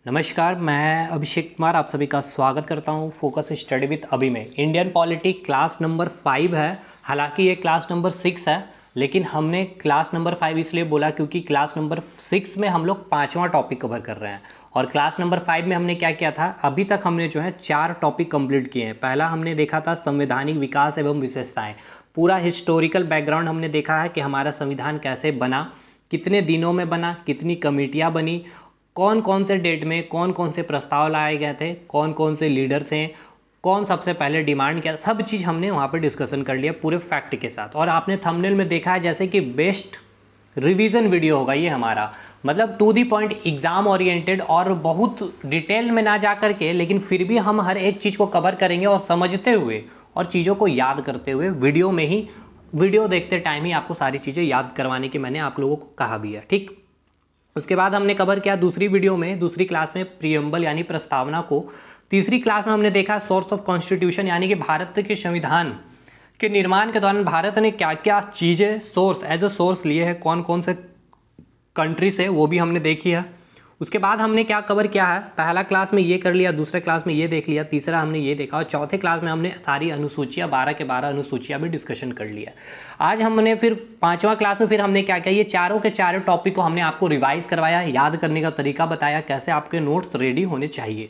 नमस्कार, मैं अभिषेक कुमार आप सभी का स्वागत करता हूं फोकस स्टडी विद अभी में। इंडियन पॉलिटी क्लास नंबर 5 है। हालांकि ये क्लास नंबर 6 है, लेकिन हमने क्लास नंबर 5 इसलिए बोला क्योंकि क्लास नंबर 6 में हम लोग 5वां टॉपिक कवर कर रहे हैं और क्लास नंबर 5 में हमने क्या किया था। अभी तक हमने जो है 4 टॉपिक कंप्लीट किए हैं। पहला हमने देखा था संवैधानिक विकास एवं विशेषताएं। पूरा हिस्टोरिकल बैकग्राउंड हमने देखा है कि हमारा संविधान कैसे बना, कितने दिनों में बना, कितनी कमेटियां बनी, कौन कौन से डेट में कौन कौन से प्रस्ताव लाए गए थे, कौन कौन से लीडर थे, कौन सबसे पहले डिमांड किया, सब चीज़ हमने वहाँ पे डिस्कशन कर लिया पूरे फैक्ट के साथ। और आपने थंबनेल में देखा है जैसे कि बेस्ट रिवीजन वीडियो होगा ये हमारा, मतलब to the point exam oriented और बहुत डिटेल में ना जा करके, लेकिन फिर भी हम हर एक चीज़ को कवर करेंगे और समझते हुए और चीज़ों को याद करते हुए वीडियो में ही, वीडियो देखते टाइम ही आपको सारी चीज़ें याद करवाने की मैंने आप लोगों को कहा भी है। ठीक, उसके बाद हमने कवर किया दूसरी वीडियो में, दूसरी क्लास में प्रियम्बल यानी प्रस्तावना को। तीसरी क्लास में हमने देखा सोर्स ऑफ कॉन्स्टिट्यूशन यानी कि भारत के संविधान के निर्माण के दौरान भारत ने क्या क्या चीज़ें सोर्स एज अ सोर्स लिए हैं, कौन कौन से कंट्री से, वो भी हमने देखी है। उसके बाद हमने क्या कवर किया है, पहला क्लास में ये कर लिया, दूसरे क्लास में ये देख लिया, तीसरा हमने ये देखा और चौथे क्लास में हमने सारी अनुसूचियाँ 12 के 12 अनुसूचियाँ भी डिस्कशन कर लिया। आज हमने फिर 5वां क्लास में फिर हमने क्या किया, ये चारों के चारों टॉपिक को हमने आपको रिवाइज करवाया, याद करने का तरीका बताया, कैसे आपके नोट्स रेडी होने चाहिए।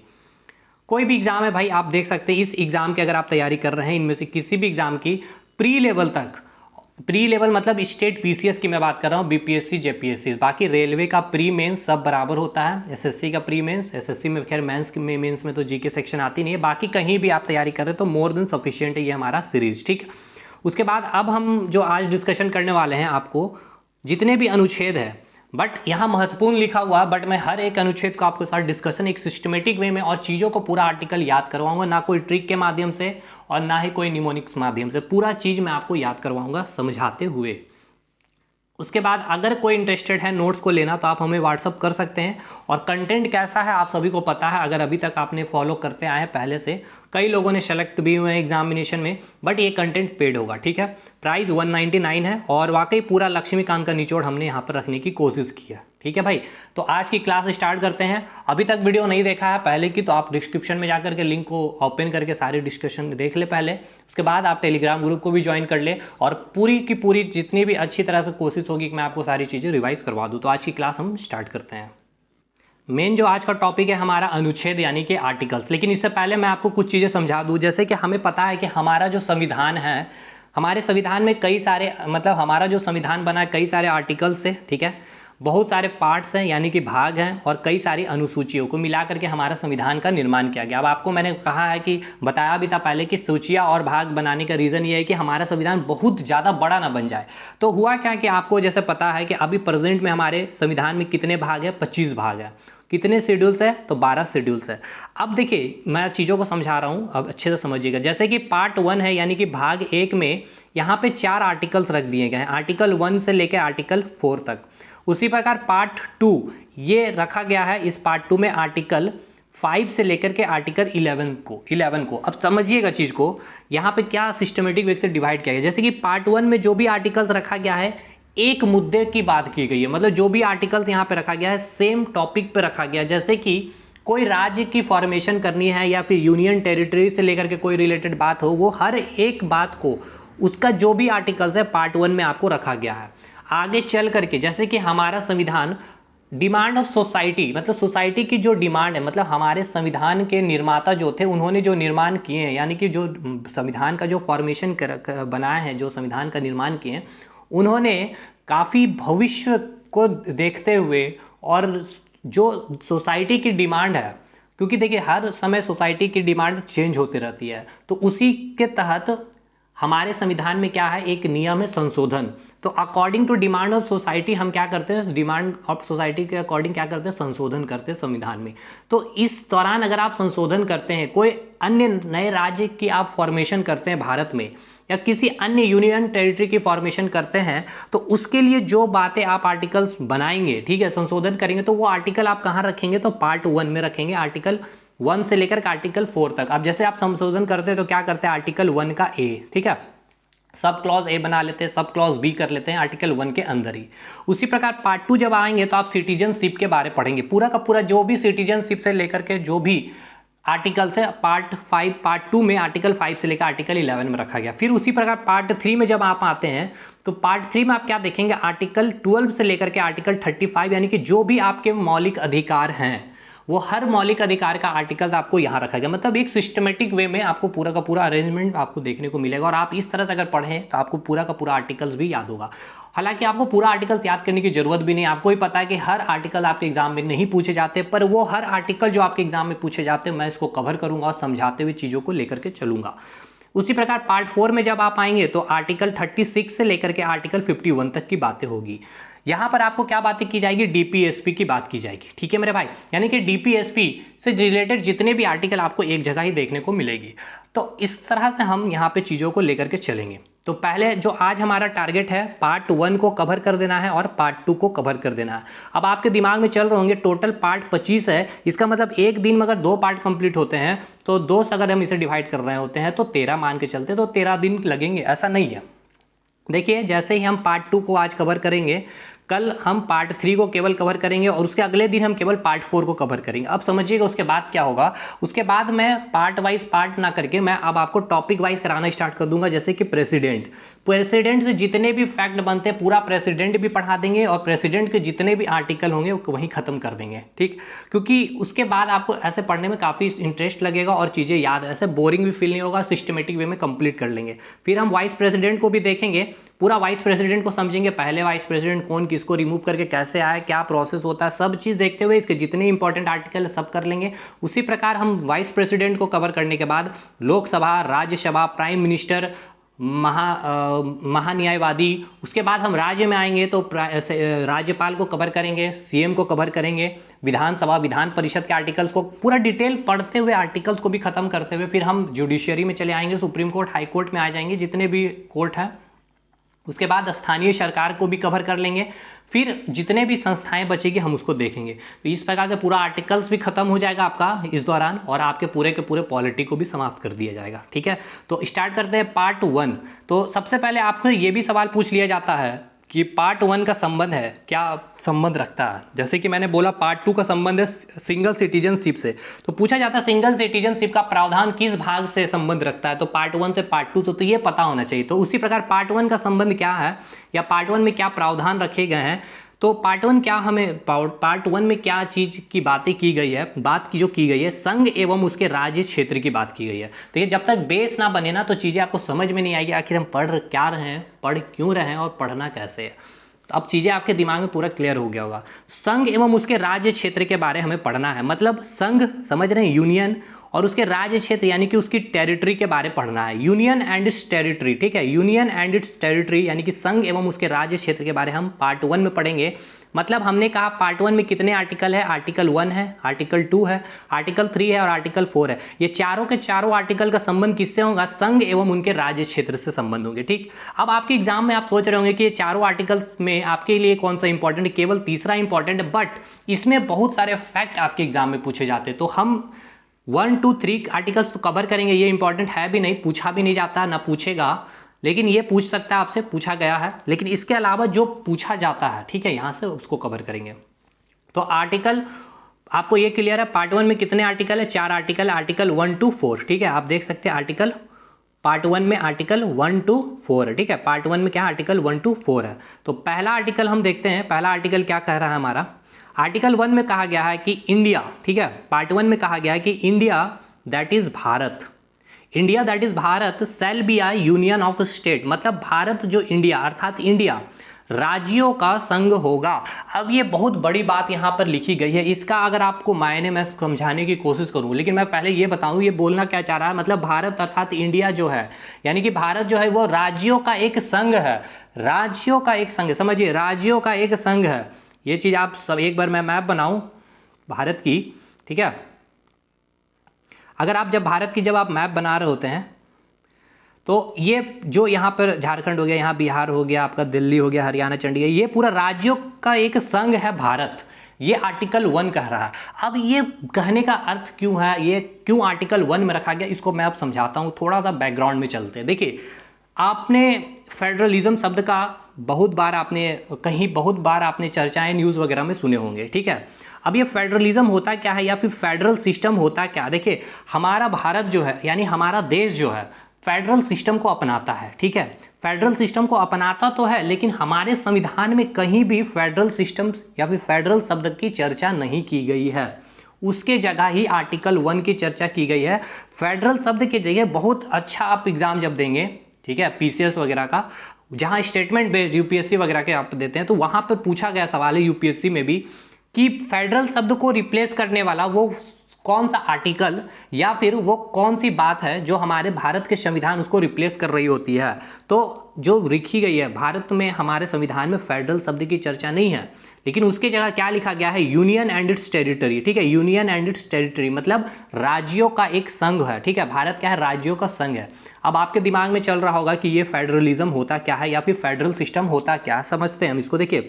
कोई भी एग्जाम है भाई, आप देख सकते हैं इस एग्जाम की अगर आप तैयारी कर रहे हैं, इनमें से किसी भी एग्जाम की प्री लेवल तक, प्री लेवल मतलब स्टेट पीसीएस की मैं बात कर रहा हूँ, बीपीएससी जेपीएससी, बाकी रेलवे का प्री मेंस सब बराबर होता है, एसएससी का प्री मेंस, एसएससी में खैर मेंस में, मेंस में तो जीके सेक्शन आती नहीं है, बाकी कहीं भी आप तैयारी कर रहे हैं तो मोर देन सफिशिएंट है ये हमारा सीरीज। ठीक, उसके बाद अब हम जो आज डिस्कशन करने वाले हैं, आपको जितने भी अनुच्छेद है, बट यहाँ महत्वपूर्ण लिखा हुआ, बट मैं हर एक अनुच्छेद को आपके साथ डिस्कशन एक सिस्टमेटिक वे में और चीज़ों को पूरा आर्टिकल याद करवाऊंगा, ना कोई ट्रिक के माध्यम से और ना ही कोई निमोनिक्स माध्यम से, पूरा चीज़ मैं आपको याद करवाऊंगा समझाते हुए। उसके बाद अगर कोई इंटरेस्टेड है नोट्स को लेना तो आप हमें व्हाट्सअप कर सकते हैं। और कंटेंट कैसा है आप सभी को पता है, अगर अभी तक आपने फॉलो करते आए हैं पहले से, कई लोगों ने सेलेक्ट भी हुए हैं एग्जामिनेशन में, बट ये कंटेंट पेड होगा। ठीक है, प्राइस 199 है और वाकई पूरा लक्ष्मीकांत का निचोड़ हमने यहाँ पर रखने की कोशिश की है। ठीक है भाई, तो आज की क्लास स्टार्ट करते हैं। अभी तक वीडियो नहीं देखा है पहले की तो आप डिस्क्रिप्शन में जाकर के लिंक को ओपन करके सारी डिस्कशन देख ले पहले, उसके बाद आप टेलीग्राम ग्रुप को भी ज्वाइन कर ले और पूरी की पूरी जितनी भी अच्छी तरह से कोशिश होगी कि मैं आपको सारी चीज़ें रिवाइज करवा दूँ। तो आज की क्लास हम स्टार्ट करते हैं। मेन जो आज का टॉपिक है हमारा अनुच्छेद यानी कि आर्टिकल्स, लेकिन इससे पहले मैं आपको कुछ चीज़ें समझा दूं। जैसे कि हमें पता है कि हमारा जो संविधान है, हमारे संविधान में कई सारे, मतलब हमारा जो संविधान बना है कई सारे आर्टिकल्स से, ठीक है, बहुत सारे पार्ट्स हैं यानी कि भाग हैं और कई सारी अनुसूचियों को मिला करके हमारा संविधान का निर्माण किया गया। अब आपको मैंने कहा है कि बताया भी था पहले कि सूचियाँ और भाग बनाने का रीज़न ये है कि हमारा संविधान बहुत ज़्यादा बड़ा ना बन जाए। तो हुआ क्या कि आपको जैसे पता है कि अभी प्रेजेंट में हमारे संविधान में कितने भाग है, 25 भाग है। कितने शेड्यूल्स है, तो 12 शेड्यूल्स है। अब देखिए मैं चीज़ों को समझा रहा हूँ, अब अच्छे से समझिएगा। जैसे कि पार्ट 1 है यानी कि भाग 1 में यहाँ पे 4 आर्टिकल्स रख दिए गए हैं, आर्टिकल 1 से लेकर आर्टिकल 4 तक। उसी प्रकार पार्ट 2 ये रखा गया है, इस पार्ट 2 में आर्टिकल 5 से लेकर के आर्टिकल 11 को। अब समझिएगा चीज़ को, यहाँ पे क्या सिस्टमेटिक वे से डिवाइड किया गया। जैसे कि पार्ट 1 में जो भी आर्टिकल्स रखा गया है एक मुद्दे की बात की गई है, मतलब जो भी आर्टिकल्स यहाँ पे रखा गया है सेम टॉपिक पे रखा गया है। जैसे कि कोई राज्य की फॉर्मेशन करनी है या फिर यूनियन टेरिटरी से लेकर के कोई रिलेटेड बात हो, वो हर एक बात को उसका जो भी आर्टिकल्स है पार्ट 1 में आपको रखा गया है। आगे चल करके जैसे कि हमारा संविधान डिमांड ऑफ सोसाइटी, मतलब सोसाइटी की जो डिमांड है, मतलब हमारे संविधान के निर्माता जो थे उन्होंने जो निर्माण किए हैं, यानी कि जो संविधान का जो फॉर्मेशन बनाया है, जो संविधान का निर्माण किए हैं, उन्होंने काफ़ी भविष्य को देखते हुए और जो सोसाइटी की डिमांड है, क्योंकि देखिए हर समय सोसाइटी की डिमांड चेंज होती रहती है, तो उसी के तहत हमारे संविधान में क्या है, एक नियम है संशोधन। तो according to demand of society हम क्या करते हैं, डिमांड ऑफ सोसाइटी के अकॉर्डिंग क्या करते हैं, संशोधन करते हैं संविधान में। तो इस दौरान अगर आप संशोधन करते हैं, कोई अन्य नए राज्य की आप फॉर्मेशन करते हैं भारत में या किसी अन्य यूनियन टेरिटरी की फॉर्मेशन करते हैं, तो उसके लिए जो बातें आप आर्टिकल्स बनाएंगे, ठीक है, संशोधन करेंगे, तो वो आर्टिकल आप कहाँ रखेंगे, तो पार्ट 1 में रखेंगे, आर्टिकल 1 से लेकर आर्टिकल 4 तक। अब जैसे आप संशोधन करते हैं तो क्या करते हैं, आर्टिकल 1 का ए, ठीक है, सब क्लॉज ए बना लेते हैं, सब क्लॉज बी कर लेते हैं आर्टिकल 1 के अंदर ही। उसी प्रकार पार्ट 2 जब आएंगे तो आप सिटीजनशिप के बारे पढ़ेंगे, पूरा का पूरा जो भी सिटीजनशिप से लेकर के जो भी आर्टिकल से पार्ट 2 में आर्टिकल 5 से लेकर आर्टिकल 11 में रखा गया। फिर उसी प्रकार पार्ट 3 में जब आप आते हैं तो पार्ट 3 में आप क्या देखेंगे, आर्टिकल 12 से लेकर के आर्टिकल 35 यानी कि जो भी आपके मौलिक अधिकार हैं वो हर मौलिक अधिकार का आर्टिकल्स आपको यहाँ रखा गया। मतलब एक सिस्टमेटिक वे में आपको पूरा का पूरा अरेंजमेंट आपको देखने को मिलेगा, और आप इस तरह से अगर पढ़ें तो आपको पूरा का पूरा आर्टिकल्स भी याद होगा। हालांकि आपको पूरा आर्टिकल्स याद करने की जरूरत भी नहीं, आपको ही पता है कि हर आर्टिकल आपके एग्जाम में नहीं पूछे जाते, पर वो हर आर्टिकल जो आपके एग्जाम में पूछे जाते हैं मैं इसको कवर करूंगा और समझाते हुए चीज़ों को लेकर के चलूंगा। उसी प्रकार पार्ट 4 में जब आप आएंगे तो आर्टिकल 36 से लेकर के आर्टिकल 51 तक की बातें होगी। यहां पर आपको क्या बातें की जाएगी, डीपीएसपी की बात की जाएगी। ठीक है मेरे भाई, यानी कि डीपीएसपी से रिलेटेड जितने भी आर्टिकल आपको एक जगह ही देखने को मिलेगी। तो इस तरह से हम यहाँ पे चीज़ों को लेकर के चलेंगे। तो पहले जो आज हमारा टारगेट है पार्ट 1 को कवर कर देना है और पार्ट 2 को कवर कर देना है। अब आपके दिमाग में चल रहे होंगे टोटल पार्ट 25 है, इसका मतलब एक दिन में अगर 2 पार्ट कंप्लीट होते हैं तो 2 से अगर हम इसे डिवाइड कर रहे होते हैं तो 13 मान के चलते, तो 13 दिन लगेंगे, ऐसा नहीं है। देखिए जैसे ही हम पार्ट 2 को आज कवर करेंगे, कल हम पार्ट 3 को केवल कवर करेंगे और उसके अगले दिन हम केवल पार्ट 4 को कवर करेंगे। अब समझिएगा उसके बाद क्या होगा, उसके बाद मैं पार्ट वाइज पार्ट ना करके मैं अब आपको टॉपिक वाइज कराना स्टार्ट कर दूंगा। जैसे कि प्रेसिडेंट से जितने भी फैक्ट बनते हैं पूरा प्रेसिडेंट भी पढ़ा देंगे और प्रेसिडेंट के जितने भी आर्टिकल होंगे वो वहीं खत्म कर देंगे। ठीक, क्योंकि उसके बाद आपको ऐसे पढ़ने में काफ़ी इंटरेस्ट लगेगा और चीज़ें याद, ऐसे बोरिंग भी फील नहीं होगा, सिस्टमेटिक वे में कंप्लीट कर लेंगे। फिर हम वाइस प्रेसिडेंट को भी देखेंगे, पूरा वाइस प्रेसिडेंट को समझेंगे, पहले वाइस प्रेसिडेंट कौन, किसको रिमूव करके कैसे आए, क्या प्रोसेस होता है, सब चीज़ देखते हुए इसके जितने इंपॉर्टेंट आर्टिकल सब कर लेंगे। उसी प्रकार हम वाइस प्रेसिडेंट को कवर करने के बाद लोकसभा, राज्यसभा, प्राइम मिनिस्टर, महान्यायवादी, उसके बाद हम राज्य में आएंगे तो राज्यपाल को कवर करेंगे, सीएम को कवर करेंगे, विधानसभा, विधान परिषद के आर्टिकल्स को पूरा डिटेल पढ़ते हुए आर्टिकल्स को भी खत्म करते हुए फिर हम जुडिशियरी में चले आएंगे, सुप्रीम कोर्ट, हाई कोर्ट में आ जाएंगे, जितने भी कोर्ट हैं। उसके बाद स्थानीय सरकार को भी कवर कर लेंगे, फिर जितने भी संस्थाएं बचेगी हम उसको देखेंगे। तो इस प्रकार से पूरा आर्टिकल्स भी खत्म हो जाएगा आपका इस दौरान और आपके पूरे के पूरे पॉलिटी को भी समाप्त कर दिया जाएगा। ठीक है, तो स्टार्ट करते हैं पार्ट 1। तो सबसे पहले आपको ये भी सवाल पूछ लिया जाता है कि पार्ट 1 का संबंध है, क्या संबंध रखता है। जैसे कि मैंने बोला पार्ट 2 का संबंध है सिंगल सिटीजनशिप से, तो पूछा जाता है सिंगल सिटीजनशिप का प्रावधान किस भाग से संबंध रखता है, तो पार्ट 1 से पार्ट 2, तो ये पता होना चाहिए। तो उसी प्रकार पार्ट 1 का संबंध क्या है या पार्ट 1 में क्या प्रावधान रखे गए हैं, तो पार्ट 1 क्या, हमें पार्ट 1 में क्या चीज की बातें की गई है, बात की जो की गई है संघ एवं उसके राज्य क्षेत्र की बात की गई है। तो ये जब तक बेस ना बने ना तो चीजें आपको समझ में नहीं आएगी, आखिर हम पढ़ क्या रहे हैं, पढ़ क्यों रहे हैं और पढ़ना कैसे है। तो अब चीजें आपके दिमाग में पूरा क्लियर हो गया होगा। संघ एवं उसके राज्य क्षेत्र के बारे हमें पढ़ना है, मतलब संघ समझ रहे हैं, यूनियन, और उसके राज्य क्षेत्र यानी कि उसकी टेरिटरी के बारे पढ़ना है, यूनियन एंड इट्स टेरिटरी। ठीक है, यूनियन एंड इट्स टेरिटरी यानी कि संघ एवं उसके राज्य क्षेत्र के बारे हम पार्ट 1 में पढ़ेंगे। मतलब हमने कहा पार्ट 1 में कितने आर्टिकल है, आर्टिकल 1 है, आर्टिकल 2 है, आर्टिकल 3 है और आर्टिकल 4 है। ये चारों के चारों आर्टिकल का संबंध किससे होगा, संघ एवं उनके राज्य क्षेत्र से संबंध होंगे। ठीक, अब आपके एग्जाम में आप सोच रहे होंगे कि ये चारों आर्टिकल्स में आपके लिए कौन सा इंपॉर्टेंट है, केवल तीसरा इंपॉर्टेंट है, बट इसमें बहुत सारे फैक्ट आपके एग्जाम में पूछे जाते हैं। तो हम 1, 2, 3 आर्टिकल्स तो कवर करेंगे, ये इंपॉर्टेंट है भी नहीं, पूछा भी नहीं जाता, ना पूछेगा, लेकिन ये पूछ सकता है आपसे, पूछा गया है, लेकिन इसके अलावा जो पूछा जाता है, ठीक है, यहां से उसको कवर करेंगे। तो आर्टिकल आपको ये क्लियर है, पार्ट 1 में कितने आर्टिकल है, 4 आर्टिकल, आर्टिकल 1 to 4। ठीक है, आप देख सकते हैं आर्टिकल पार्ट 1 में आर्टिकल 1 to 4 है। ठीक है, पार्ट 1 में क्या आर्टिकल 1 to 4 है। तो पहला आर्टिकल हम देखते हैं, पहला आर्टिकल क्या कह रहा है हमारा। आर्टिकल 1 में कहा गया है कि इंडिया, ठीक है, पार्ट 1 में कहा गया है कि India that is Bharat, India that is Bharat shall be I union of state, मतलब भारत जो इंडिया अर्थात इंडिया राज्यों का संघ होगा। अब ये बहुत बड़ी बात यहाँ पर लिखी गई है, इसका अगर आपको मायने मैं समझाने की कोशिश करूँ, लेकिन मैं पहले ये बताऊँ ये बोलना क्या चाह रहा है। मतलब भारत अर्थात इंडिया जो है, यानी कि भारत जो है वो राज्यों का एक संघ है, राज्यों का एक संघ, समझिए राज्यों का एक संघ है। ये चीज आप सब, एक बार मैं मैप बनाऊं भारत की, ठीक है, अगर आप जब भारत की जब आप मैप बना रहे होते हैं तो ये जो यहाँ पर झारखंड हो गया, यहाँ बिहार हो गया, आपका दिल्ली हो गया, हरियाणा, चंडीगढ़, ये पूरा राज्यों का एक संघ है भारत, ये आर्टिकल 1 कह रहा है। अब ये कहने का अर्थ क्यों है, ये क्यों आर्टिकल 1 में रखा गया, इसको मैं अब समझाता हूँ, थोड़ा सा बैकग्राउंड में चलते हैं। देखिए आपने फेडरलिज्म शब्द का बहुत बार आपने चर्चाएं न्यूज़ वगैरह में सुने होंगे, ठीक है। अब ये फेडरलिज्म होता क्या है या फिर फेडरल सिस्टम होता क्या? देखिए, हमारा भारत जो है यानी हमारा देश जो है फेडरल सिस्टम को अपनाता है, ठीक है। फेडरल सिस्टम को अपनाता तो है, लेकिन हमारे संविधान में कहीं भी फेडरल सिस्टम या फिर फेडरल शब्द की चर्चा नहीं की गई है। उसके जगह ही आर्टिकल 1 की चर्चा की गई है। फेडरल शब्द के जगह बहुत अच्छा आप एग्जाम जब देंगे, ठीक है, पीसीएस वगैरह का, जहां स्टेटमेंट बेस्ड यूपीएससी वगैरह के आप देते हैं, तो वहां पर पूछा गया सवाल है यूपीएससी में भी कि फेडरल शब्द को रिप्लेस करने वाला वो कौन सा आर्टिकल या फिर वो कौन सी बात है जो हमारे भारत के संविधान उसको रिप्लेस कर रही होती है। तो जो लिखी गई है, भारत में हमारे संविधान में फेडरल शब्द की चर्चा नहीं है, लेकिन उसके जगह क्या लिखा गया है? यूनियन एंड इट्स टेरिटरी, ठीक है। यूनियन एंड इट्स टेरिटरी मतलब राज्यों का एक संघ है, ठीक है। भारत क्या है? राज्यों का संघ है। अब आपके दिमाग में चल रहा होगा कि ये फेडरलिज्म होता क्या है या फिर फेडरल सिस्टम होता क्या? समझते हैं हम इसको। देखिए,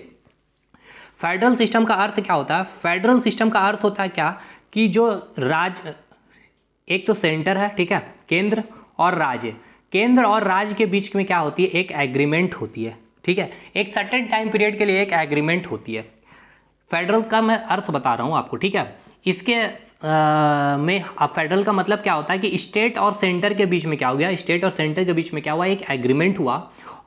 फेडरल सिस्टम का अर्थ क्या होता है? फेडरल सिस्टम का अर्थ होता है क्या कि जो राज्य, एक तो सेंटर है, ठीक है, केंद्र और राज्य, केंद्र और राज्य के बीच में क्या होती है? एक एग्रीमेंट होती है, ठीक है। एक सर्टेन टाइम पीरियड के लिए एक एग्रीमेंट होती है। फेडरल का मैं अर्थ बता रहा हूं आपको, ठीक है। इसके में अब फेडरल का मतलब क्या होता है कि स्टेट और सेंटर के बीच में क्या हो गया? स्टेट और सेंटर के बीच में क्या हुआ? एक एग्रीमेंट हुआ,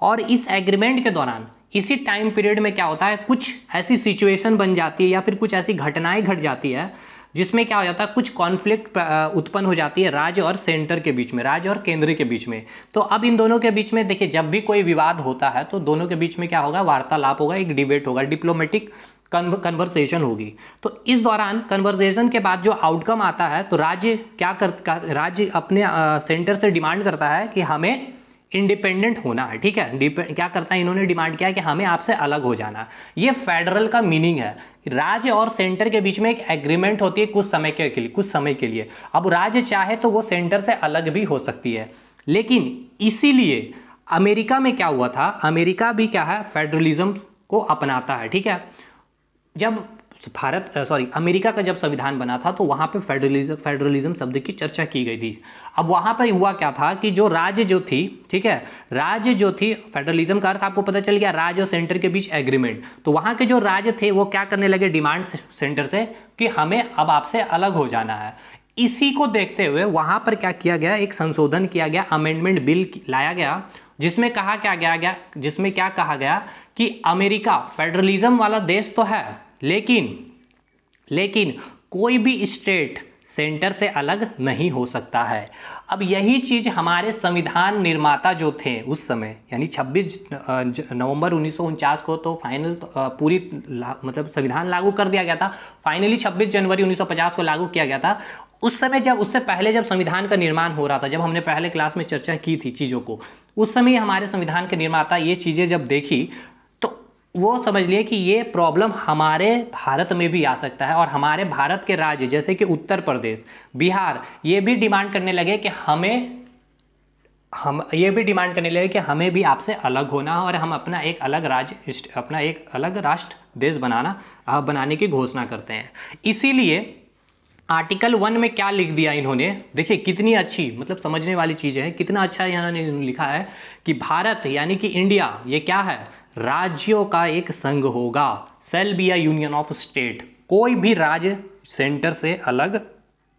और इस एग्रीमेंट के दौरान इसी टाइम पीरियड में क्या होता है? कुछ ऐसी सिचुएशन बन जाती है या फिर कुछ ऐसी घटनाएं घट जाती है जिसमें क्या हो जाता है? कुछ कॉन्फ्लिक्ट उत्पन्न हो जाती है राज्य और सेंटर के बीच में, राज्य और केंद्र के बीच में। तो अब इन दोनों के बीच में देखिए, जब भी कोई विवाद होता है तो दोनों के बीच में क्या होगा? वार्तालाप होगा, एक डिबेट होगा, डिप्लोमेटिक कन्वर्सेशन होगी। तो इस दौरान कन्वर्सेशन के बाद जो आउटकम आता है, तो राज्य क्या करता, राज्य अपने सेंटर से डिमांड करता है कि हमें इंडिपेंडेंट होना है, ठीक है। क्या करता है? इन्होंने डिमांड किया कि हमें आपसे अलग हो जाना है। ये फेडरल का मीनिंग है। राज्य और सेंटर के बीच में एक एग्रीमेंट होती है कुछ समय के लिए। अब राज्य चाहे तो वो सेंटर से अलग भी हो सकती है, लेकिन इसीलिए अमेरिका में क्या हुआ था? अमेरिका भी क्या है? फेडरलिज्म को अपनाता है, ठीक है। जब अमेरिका का जब संविधान बना था तो वहां पे फेडरलिज्म शब्द की चर्चा की गई थी। अब वहां पर हुआ क्या था कि जो राज्य जो थी, ठीक है, राज्य जो थी, फेडरलिज्म का अर्थ आपको पता चल गया, राज्य और सेंटर के बीच एग्रीमेंट। तो वहां के जो राज्य थे वो क्या करने लगे? डिमांड सेंटर से कि हमें अब आपसे अलग हो जाना है। इसी को देखते हुए वहां पर क्या किया गया? एक संशोधन किया गया, अमेंडमेंट बिल लाया गया, जिसमें क्या कहा गया कि अमेरिका फेडरलिज्म वाला देश तो है, लेकिन कोई भी स्टेट सेंटर से अलग नहीं हो सकता है। अब यही चीज हमारे संविधान निर्माता जो थे उस समय, यानी 26 नवंबर 1949 को तो फाइनल पूरी मतलब संविधान लागू कर दिया गया था। फाइनली 26 जनवरी 1950 को लागू किया गया था। उस समय उससे पहले जब संविधान का निर्माण हो रहा था, जब हमने पहले क्लास में चर्चा की थी चीजों को, उस समय हमारे संविधान के निर्माता ये चीजें जब देखी तो वो समझ लिए कि ये प्रॉब्लम हमारे भारत में भी आ सकता है, और हमारे भारत के राज्य जैसे कि उत्तर प्रदेश, बिहार, ये भी डिमांड करने लगे कि हमें भी आपसे अलग होना है, और हम अपना एक अलग राष्ट्र देश बनाने की घोषणा करते हैं। इसीलिए आर्टिकल 1 में क्या लिख दिया इन्होंने? देखिए कितनी अच्छी, मतलब समझने वाली चीज है, कितना अच्छा इन्होंने लिखा है कि भारत यानी कि इंडिया ये क्या है? राज्यों का एक संघ होगा। Shall be a union of state. कोई भी राज्य सेंटर से अलग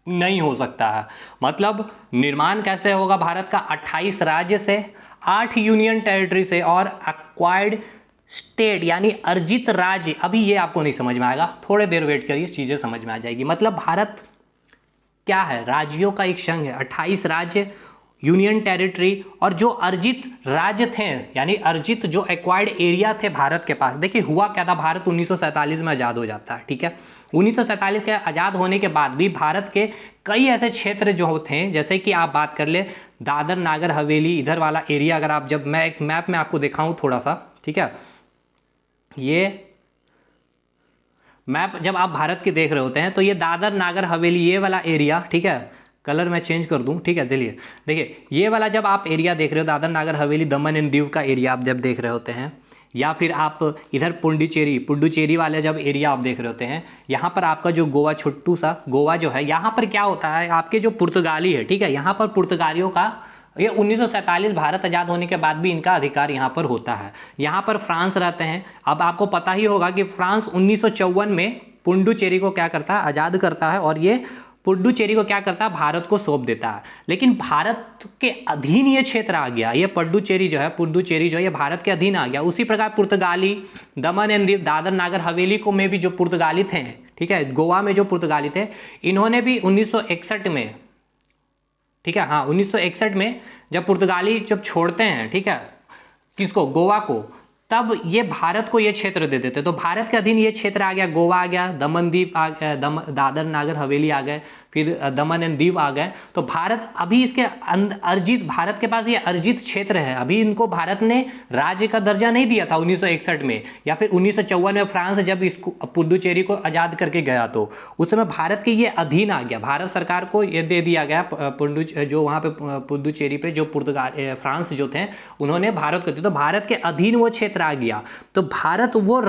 नहीं हो सकता है। मतलब निर्माण कैसे होगा भारत का? 28 राज्य से, 8 यूनियन टेरिटरी से और एक्वायर्ड स्टेट यानी अर्जित राज्य। अभी ये आपको नहीं समझ में आएगा, थोड़े देर वेट करिए, चीजें समझ में आ जाएगी। मतलब भारत क्या है? राज्यों का एक संघ है, 28 राज्य, यूनियन टेरिटरी, और जो अर्जित राज्य थे यानी अर्जित जो एक्वायर्ड एरिया थे भारत के पास। देखिए हुआ क्या था, भारत 1947 में आजाद हो जाता है, ठीक है। 1947 के आजाद होने के बाद भी भारत के कई ऐसे क्षेत्र जो थे, जैसे कि आप बात कर ले दादर नागर हवेली, इधर वाला एरिया, अगर आप जब मैं एक मैप में आपको दिखाऊं थोड़ा सा, ठीक है, ये मैप जब आप भारत के देख रहे होते हैं तो ये दादर नागर हवेली ये वाला एरिया, ठीक है, कलर मैं चेंज कर दूं, ठीक है, चलिए देखिए ये वाला जब आप एरिया देख रहे हो, दादर नागर हवेली दमन एंड दीव का एरिया आप जब देख रहे होते हैं, या फिर आप इधर पुडुचेरी वाले जब एरिया आप देख रहे होते हैं, यहाँ पर आपका जो गोवा, छोटू सा गोवा जो है, यहाँ पर क्या होता है, आपके जो पुर्तगाली है, ठीक है, यहाँ पर पुर्तगालियों का ये 1947 भारत आज़ाद होने के बाद भी इनका अधिकार यहाँ पर होता है। यहाँ पर फ्रांस रहते हैं। अब आपको पता ही होगा कि फ्रांस 1954 में पुडुचेरी को क्या करता है, आज़ाद करता है, और ये पुडुचेरी को क्या करता है, भारत को सौंप देता है। लेकिन भारत के अधीन ये क्षेत्र आ गया, ये पुडुचेरी जो है ये भारत के अधीन आ गया। उसी प्रकार पुर्तगाली, दमन एंड दीव, दादर नागर हवेली को में भी जो पुर्तगाली थे, ठीक है, गोवा में जो पुर्तगाली थे, इन्होंने भी 1961 में, ठीक है, हाँ 1961 में जब पुर्तगाली जब छोड़ते हैं, ठीक है, किसको, गोवा को, तब ये भारत को ये क्षेत्र दे देते। तो भारत के अधीन ये क्षेत्र आ गया, गोवा आ गया, दमन दीव आ गया, दादर नागर हवेली आ गए, फिर दमन एंड दीव आ गए। तो भारत अभी इसके अर्जित, भारत के पास ये अर्जित क्षेत्र है। अभी इनको भारत ने राज्य का दर्जा नहीं दिया था 1961 में, या फिर 1954 में फ्रांस जब इसको पुडुचेरी को आज़ाद करके गया तो उस समय भारत के ये अधीन आ गया। भारत सरकार को ये दे दिया गया, जो वहाँ पे पुडुचेरी पे जो फ्रांस जो थे उन्होंने भारत को, तो भारत के अधीन वो क्षेत्र आ गया। तो भारत वो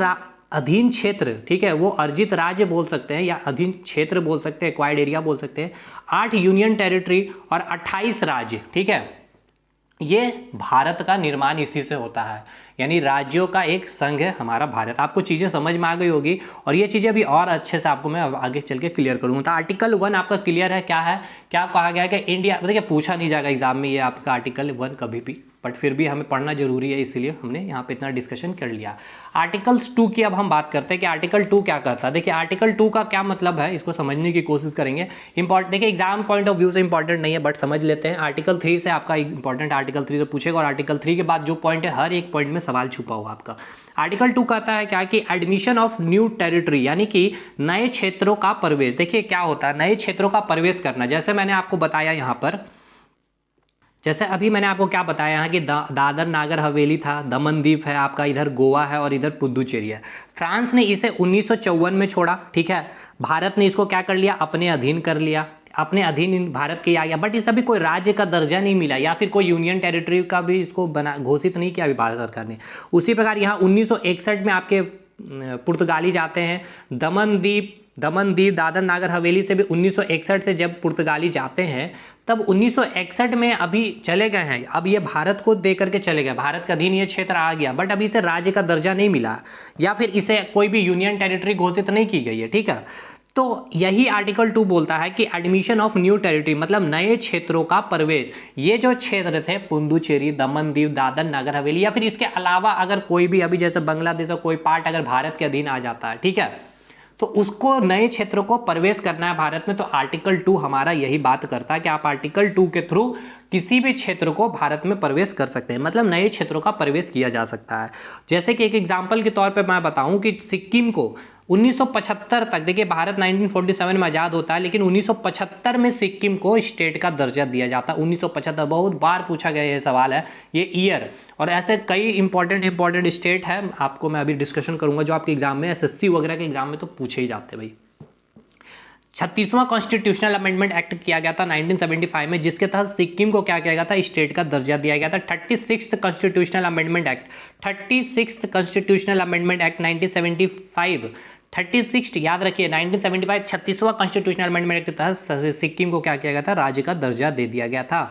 अधीन क्षेत्र, ठीक है, वो अर्जित राज्य बोल सकते हैं या अधीन क्षेत्र बोल सकते हैं, एक्वायर्ड एरिया बोल सकते हैं। 8 यूनियन टेरिटरी और 28 राज्य, ठीक है, ये भारत का निर्माण इसी से होता है, यानी राज्यों का एक संघ है हमारा भारत। आपको चीज़ें समझ में आ गई होगी, और ये चीज़ें अभी और अच्छे से आपको मैं आगे चल के क्लियर करूँगा। तो आर्टिकल 1 आपका क्लियर है, क्या है, क्या कहा गया है कि इंडिया, देखिए पूछा नहीं जाएगा एग्जाम में ये आपका आर्टिकल 1 कभी भी, बट फिर भी हमें पढ़ना जरूरी है, इसीलिए हमने यहाँ पे इतना डिस्कशन कर लिया। आर्टिकल्स 2 की अब हम बात करते हैं कि आर्टिकल 2 क्या कहता है। देखिए आर्टिकल 2 का क्या मतलब है, इसको समझने की कोशिश करेंगे। देखिए एग्जाम पॉइंट ऑफ व्यू से इंपॉर्टेंट नहीं है, बट समझ लेते हैं। आर्टिकल 3 से आपका इंपॉर्टेंट, आर्टिकल 3 से पूछेगा, और आर्टिकल 3 के बाद जो पॉइंट है हर एक पॉइंट में सवाल छुपा हुआ आपका। आर्टिकल 2 कहता है क्या कि एडमिशन ऑफ न्यू टेरिटरी, यानी कि नए क्षेत्रों का प्रवेश। देखिए क्या होता है नए क्षेत्रों का प्रवेश करना, जैसे मैंने आपको बताया यहाँ पर, जैसे अभी मैंने आपको क्या बताया यहाँ कि दादर नागर हवेली था, दमन द्वीप है आपका, इधर गोवा है और इधर पुडुचेरी है। फ्रांस ने इसे 1954 में छोड़ा, ठीक है, भारत ने इसको क्या कर लिया, अपने अधीन कर लिया, अपने अधीन भारत के आ गया, बट इसे अभी कोई राज्य का दर्जा नहीं मिला, या फिर कोई यूनियन टेरिटरी का भी इसको घोषित नहीं किया अभी भारत सरकार ने। उसी प्रकार यहाँ 1961 में आपके पुर्तगाली जाते हैं, दमन द्वीप दादर नागर हवेली से भी 1961 से जब पुर्तगाली जाते हैं, तब 1961 में अभी चले गए हैं, अब ये भारत को दे करके चले गए, भारत का अधीन ये क्षेत्र आ गया, बट अभी इसे राज्य का दर्जा नहीं मिला, या फिर इसे कोई भी यूनियन टेरिटरी घोषित नहीं की गई है, ठीक है। तो यही आर्टिकल 2 बोलता है कि एडमिशन ऑफ न्यू टेरिटरी, मतलब नए क्षेत्रों का प्रवेश। ये जो क्षेत्र थे पुडुचेरी, दमन दीव, दादर नगर हवेली, या फिर इसके अलावा अगर कोई भी, अभी जैसे बांग्लादेश का कोई पार्ट अगर भारत के अधीन आ जाता है, ठीक है, तो उसको नए क्षेत्रों को प्रवेश करना है भारत में, तो आर्टिकल 2 हमारा यही बात करता है कि आप आर्टिकल 2 के थ्रू किसी भी क्षेत्र को भारत में प्रवेश कर सकते हैं, मतलब नए क्षेत्रों का प्रवेश किया जा सकता है। जैसे कि एक एग्जांपल के तौर पे मैं बताऊं कि सिक्किम को 1975 तक, देखिए भारत 1947 में आज़ाद होता है, लेकिन 1975 में सिक्किम को स्टेट का दर्जा दिया जाता है। 1975, बहुत बार पूछा गया ये सवाल है, ये ईयर, और ऐसे कई इंपॉर्टेंट स्टेट है, आपको मैं अभी डिस्कशन करूंगा जो आपके एग्जाम में, एसएससी वगैरह के एग्जाम में तो पूछे ही जाते हैं भाई। 36वां कॉन्स्टिट्यूशनल अमेंडमेंट एक्ट किया गया था 1975 में, जिसके तहत सिक्किम को क्या किया गया था, स्टेट का दर्जा दिया गया था। 36th constitutional amendment act, 36th constitutional amendment act 1975, 36 याद रखिए, 1975 36वां कॉन्स्टिट्यूशनल अमेंडमेंट के तहत सिक्किम को क्या किया गया था, राज्य का दर्जा दे दिया गया था।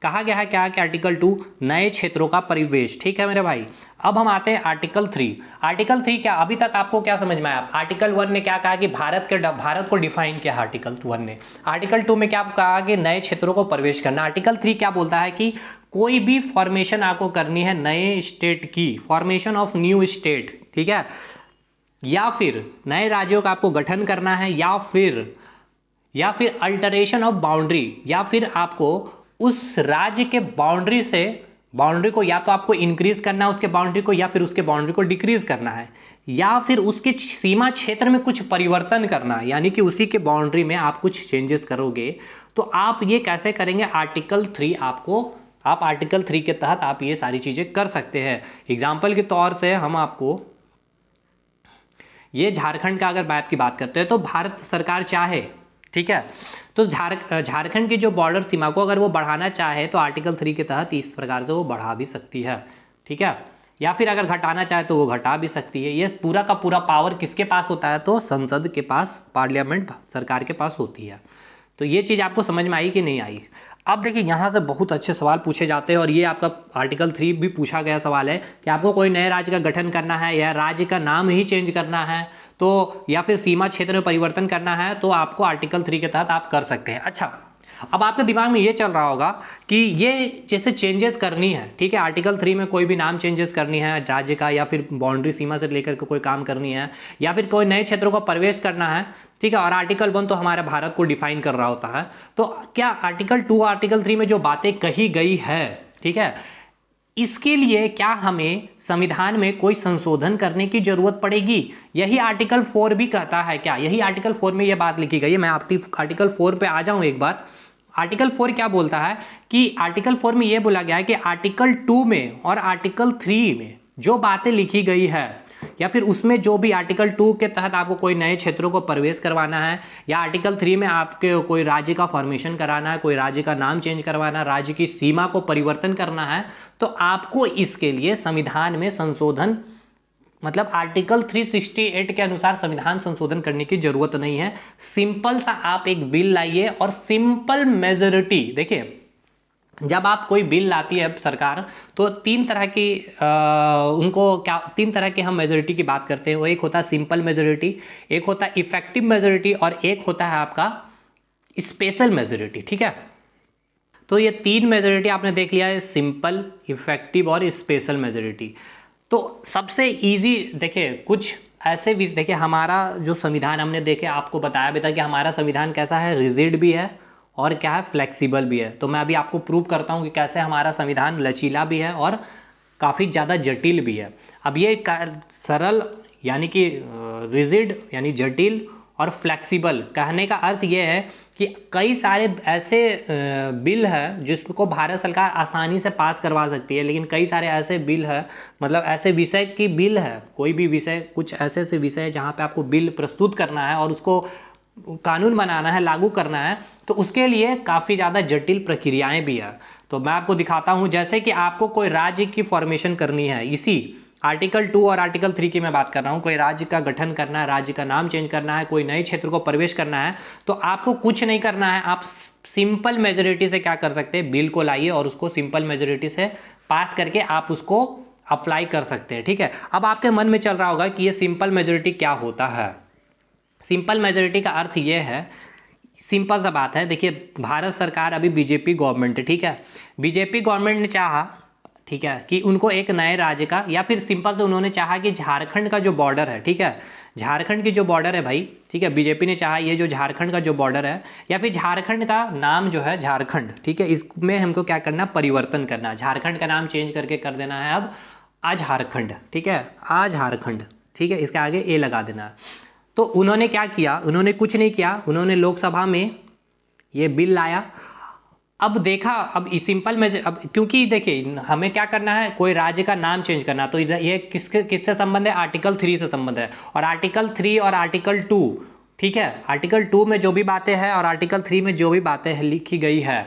कहा गया है क्या कि आर्टिकल 2 नए क्षेत्रों का परिवेश, ठीक है मेरे भाई। अब हम आते हैं आर्टिकल 3। आर्टिकल 3 क्या, अभी तक आपको क्या समझ में आया। आर्टिकल 1 ने क्या कहा कि भारत को डिफाइन किया आर्टिकल 1 ने। आर्टिकल 2 में क्या कहा कि नए क्षेत्रों को प्रवेश करना। आर्टिकल 3 क्या बोलता है कि कोई भी फॉर्मेशन आपको करनी है नए स्टेट की, फॉर्मेशन ऑफ न्यू स्टेट, ठीक है, या फिर नए राज्यों का आपको गठन करना है, या फिर अल्टरेशन ऑफ बाउंड्री, या फिर आपको उस राज्य के बाउंड्री को या तो आपको इंक्रीज करना है उसके बाउंड्री को, या फिर उसके बाउंड्री को डिक्रीज करना है, या फिर उसके सीमा क्षेत्र में कुछ परिवर्तन करना है, यानी कि उसी के बाउंड्री में आप कुछ चेंजेस करोगे। तो आप ये कैसे करेंगे, आर्टिकल 3 आप आर्टिकल 3 के तहत आप ये सारी चीजें कर सकते हैं। एग्जाम्पल के तौर से हम आपको ये झारखंड का अगर मैप की बात करते हैं, तो भारत सरकार चाहे, ठीक है, तो झारखंड की जो बॉर्डर सीमा को अगर वो बढ़ाना चाहे तो आर्टिकल 3 के तहत इस प्रकार से वो बढ़ा भी सकती है, ठीक है, या फिर अगर घटाना चाहे तो वो घटा भी सकती है। ये पूरा का पूरा पावर किसके पास होता है, तो संसद के पास, पार्लियामेंट सरकार के पास होती है। तो ये चीज़ आपको समझ में आई कि नहीं आई? अब देखिए यहाँ से बहुत अच्छे सवाल पूछे जाते हैं और ये आपका आर्टिकल 3 भी पूछा गया सवाल है कि आपको कोई नए राज्य का गठन करना है या राज्य का नाम ही चेंज करना है तो, या फिर सीमा क्षेत्र में परिवर्तन करना है, तो आपको आर्टिकल 3 के तहत आप कर सकते हैं। अच्छा, अब आपके दिमाग में ये चल रहा होगा कि ये जैसे चेंजेस करनी है, ठीक है, आर्टिकल 3 में कोई भी नाम चेंजेस करनी है राज्य का, या फिर बाउंड्री सीमा से लेकर के कोई काम करनी है, या फिर कोई नए क्षेत्रों को प्रवेश करना है, ठीक है, और आर्टिकल 1 तो हमारे भारत को डिफाइन कर रहा होता है, तो क्या आर्टिकल 2 आर्टिकल 3 में जो बातें कही गई है, ठीक है, इसके लिए क्या हमें संविधान में कोई संशोधन करने की जरूरत पड़ेगी? यही आर्टिकल 4 भी कहता है क्या? यही आर्टिकल 4 में यह बात लिखी गई है। मैं आर्टिकल 4 पे आ जाऊं एक बार। आर्टिकल 4 क्या बोलता है कि आर्टिकल 4 में यह बोला गया है कि आर्टिकल 2 में और आर्टिकल 3 में जो बातें लिखी गई है, या फिर उसमें जो भी आर्टिकल 2 के तहत आपको कोई नए क्षेत्रों को प्रवेश करवाना है, या आर्टिकल 3 में आपके कोई राज्य का फॉर्मेशन कराना है, कोई राज्य का नाम चेंज करवाना, राज्य की सीमा को परिवर्तन करना है, तो आपको इसके लिए संविधान में संशोधन, मतलब आर्टिकल 368 के अनुसार संविधान संशोधन करने की जरूरत नहीं है। सिंपल सा आप एक बिल लाइए और सिंपल मेजोरिटी, देखिए जब आप कोई बिल लाती है सरकार, तो तीन तरह की तीन तरह की हम मेजोरिटी की बात करते हैं। वो एक होता है सिंपल मेजोरिटी, एक होता है इफेक्टिव मेजोरिटी, और एक होता है आपका स्पेशल मेजोरिटी, ठीक है। तो ये तीन मेजोरिटी आपने देख लिया है, सिंपल, इफेक्टिव और स्पेशल मेजोरिटी। तो सबसे इजी देखिए कुछ ऐसे भी, देखिए हमारा जो संविधान हमने देखे आपको बताया भी था कि हमारा संविधान कैसा है, रिजिड भी है और क्या है, फ्लेक्सिबल भी है। तो मैं अभी आपको प्रूव करता हूं कि कैसे हमारा संविधान लचीला भी है और काफ़ी ज़्यादा जटिल भी है। अब ये सरल यानी कि रिजिड यानी जटिल, और फ्लेक्सिबल कहने का अर्थ ये है कि कई सारे ऐसे बिल है जिसको भारत सरकार आसानी से पास करवा सकती है, लेकिन कई सारे ऐसे बिल है, मतलब ऐसे विषय की बिल है, कोई भी विषय, कुछ ऐसे ऐसे विषय है जहाँ पे आपको बिल प्रस्तुत करना है और उसको कानून बनाना है, लागू करना है, तो उसके लिए काफ़ी ज़्यादा जटिल प्रक्रियाएं भी है। तो मैं आपको दिखाता हूँ, जैसे कि आपको कोई राज्य की फॉर्मेशन करनी है, इसी आर्टिकल 2 और आर्टिकल 3 की मैं बात कर रहा हूँ, कोई राज्य का गठन करना है, राज्य का नाम चेंज करना है, कोई नए क्षेत्र को प्रवेश करना है, तो आपको कुछ नहीं करना है, आप सिंपल मेजोरिटी से क्या कर सकते हैं, बिल को लाइए और उसको सिंपल मेजोरिटी से पास करके आप उसको अप्लाई कर सकते हैं, ठीक है। अब आपके मन में चल रहा होगा कि ये सिंपल मेजोरिटी क्या होता है। सिंपल मेजोरिटी का अर्थ ये है, सिंपल सा बात है, देखिए भारत सरकार अभी बीजेपी गवर्नमेंट है, ठीक है, बीजेपी गवर्नमेंट ने चाहा, ठीक है, कि उनको एक नए राज्य का, या फिर सिंपल से उन्होंने चाहा कि झारखंड का जो बॉर्डर है, ठीक है, झारखंड की जो बॉर्डर है भाई, ठीक है, बीजेपी ने चाहा ये जो झारखंड का जो बॉर्डर है, या फिर झारखंड का नाम जो है झारखंड, ठीक है, इसमें हमको क्या करना, परिवर्तन करना, झारखंड का नाम चेंज करके कर देना है अब झारखंड, ठीक है, झारखंड, ठीक है, इसके आगे ए लगा देना है। तो उन्होंने क्या किया, उन्होंने कुछ नहीं किया, उन्होंने लोकसभा में ये बिल लाया। अब देखा, अब सिंपल में, अब क्योंकि देखिए हमें क्या करना है, कोई राज्य का नाम चेंज करना, तो ये किससे संबंध है, आर्टिकल 3 से संबंध है, और आर्टिकल 3 और आर्टिकल 2, ठीक है, आर्टिकल 2 में जो भी बातें हैं और आर्टिकल 3 में जो भी बातें लिखी गई है,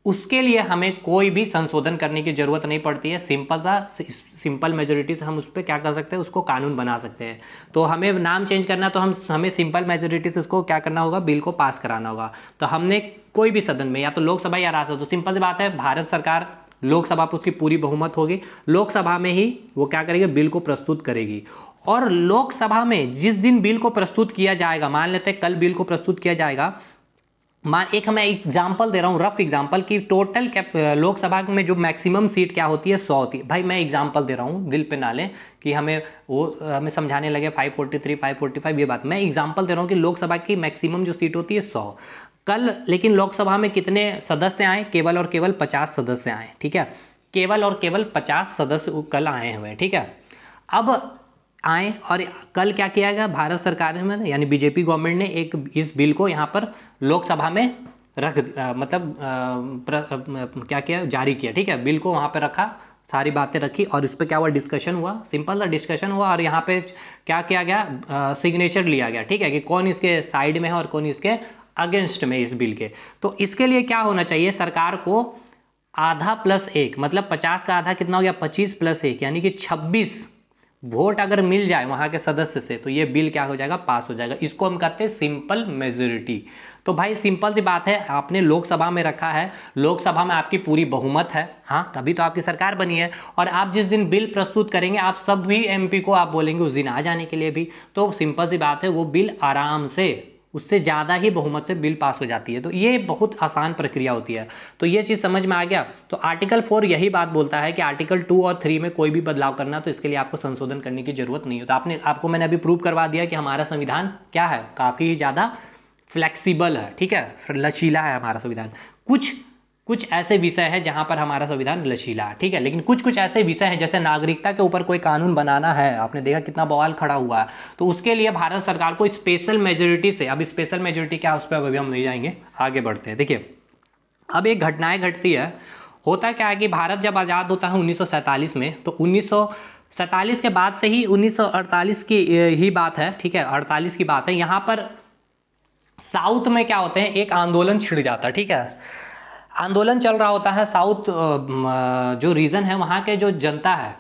उसके लिए हमें कोई भी संशोधन करने की जरूरत नहीं पड़ती है। सिंपल मेजोरिटी से हम उस पर क्या कर सकते हैं, उसको कानून बना सकते हैं। तो हमें नाम चेंज करना, तो हमें सिंपल मेजोरिटी से उसको क्या करना होगा, बिल को पास कराना होगा। तो हमने कोई भी सदन में, या तो लोकसभा या राज्यसभा, तो सिंपल सी बात है, भारत सरकार लोकसभा पर उसकी पूरी बहुमत होगी, लोकसभा में ही वो क्या करेगी, बिल को प्रस्तुत करेगी। और लोकसभा में जिस दिन बिल को प्रस्तुत किया जाएगा, मान लेते हैं कल बिल को प्रस्तुत किया जाएगा, एक मैं एग्जांपल दे रहा हूँ, रफ एग्जांपल, कि टोटल लोकसभा में जो मैक्सिमम सीट क्या होती है, 100 होती है। भाई मैं एग्जांपल दे रहा हूँ, दिल पे ना लें कि हमें समझाने लगे 543 545 ये बात, मैं एग्जांपल दे रहा हूँ कि लोकसभा की मैक्सिमम जो सीट होती है 100। कल लेकिन लोकसभा में कितने सदस्य आए, केवल और केवल 50 सदस्य आए, ठीक है, केवल और केवल 50 सदस्य कल आए हुए हैं, ठीक है। अब आए और कल क्या किया गया, भारत सरकार में यानी बीजेपी गवर्नमेंट ने इस बिल को यहाँ पर लोकसभा में क्या किया, जारी किया, ठीक है, बिल को वहाँ पे रखा, सारी बातें रखी, और इस पर क्या हुआ, डिस्कशन हुआ, सिंपल सा डिस्कशन हुआ, और यहाँ पे क्या किया गया, सिग्नेचर लिया गया, ठीक है, कि कौन इसके साइड में है और कौन इसके अगेंस्ट में इस बिल के। तो इसके लिए क्या होना चाहिए, सरकार को आधा प्लस एक, मतलब 50 का आधा कितना हो गया, 25 प्लस 1 यानी कि 26 वोट अगर मिल जाए वहाँ के सदस्य से तो ये बिल क्या हो जाएगा, पास हो जाएगा। इसको हम कहते हैं सिंपल मेजोरिटी। तो भाई सिंपल सी बात है, आपने लोकसभा में रखा है, लोकसभा में आपकी पूरी बहुमत है, हाँ तभी तो आपकी सरकार बनी है। और आप जिस दिन बिल प्रस्तुत करेंगे आप सब भी एमपी को आप बोलेंगे उस दिन आ जाने के लिए भी, तो सिंपल सी बात है वो बिल आराम से, उससे ज़्यादा ही बहुमत से बिल पास हो जाती है। तो ये बहुत आसान प्रक्रिया होती है। तो ये चीज़ समझ में आ गया। तो आर्टिकल 4 यही बात बोलता है कि आर्टिकल 2 और 3 में कोई भी बदलाव करना तो इसके लिए आपको संशोधन करने की जरूरत नहीं है। तो आपको मैंने अभी प्रूव करवा दिया कि हमारा संविधान क्या है, काफ़ी ज़्यादा फ्लेक्सिबल है, ठीक है, लचीला है हमारा संविधान। कुछ ऐसे विषय है जहां पर हमारा संविधान लचीला है, ठीक है, लेकिन कुछ ऐसे विषय हैं जैसे नागरिकता के ऊपर कोई कानून बनाना है, आपने देखा कितना बवाल खड़ा हुआ है, तो उसके लिए भारत सरकार को स्पेशल मेजोरिटी से, अब स्पेशल मेजोरिटी क्या, उस पर अभी हम नहीं जाएंगे, आगे बढ़ते हैं। देखिए अब एक घटनाएं घटती है, होता क्या है कि भारत जब आज़ाद होता है 1947 में, तो 1947 के बाद से ही 1948 की ही बात है, ठीक है, 48 की बात है, यहाँ पर साउथ में क्या होते हैं, एक आंदोलन छिड़ जाता है, ठीक है, आंदोलन चल रहा होता है। साउथ जो रीजन है वहाँ के जो जनता है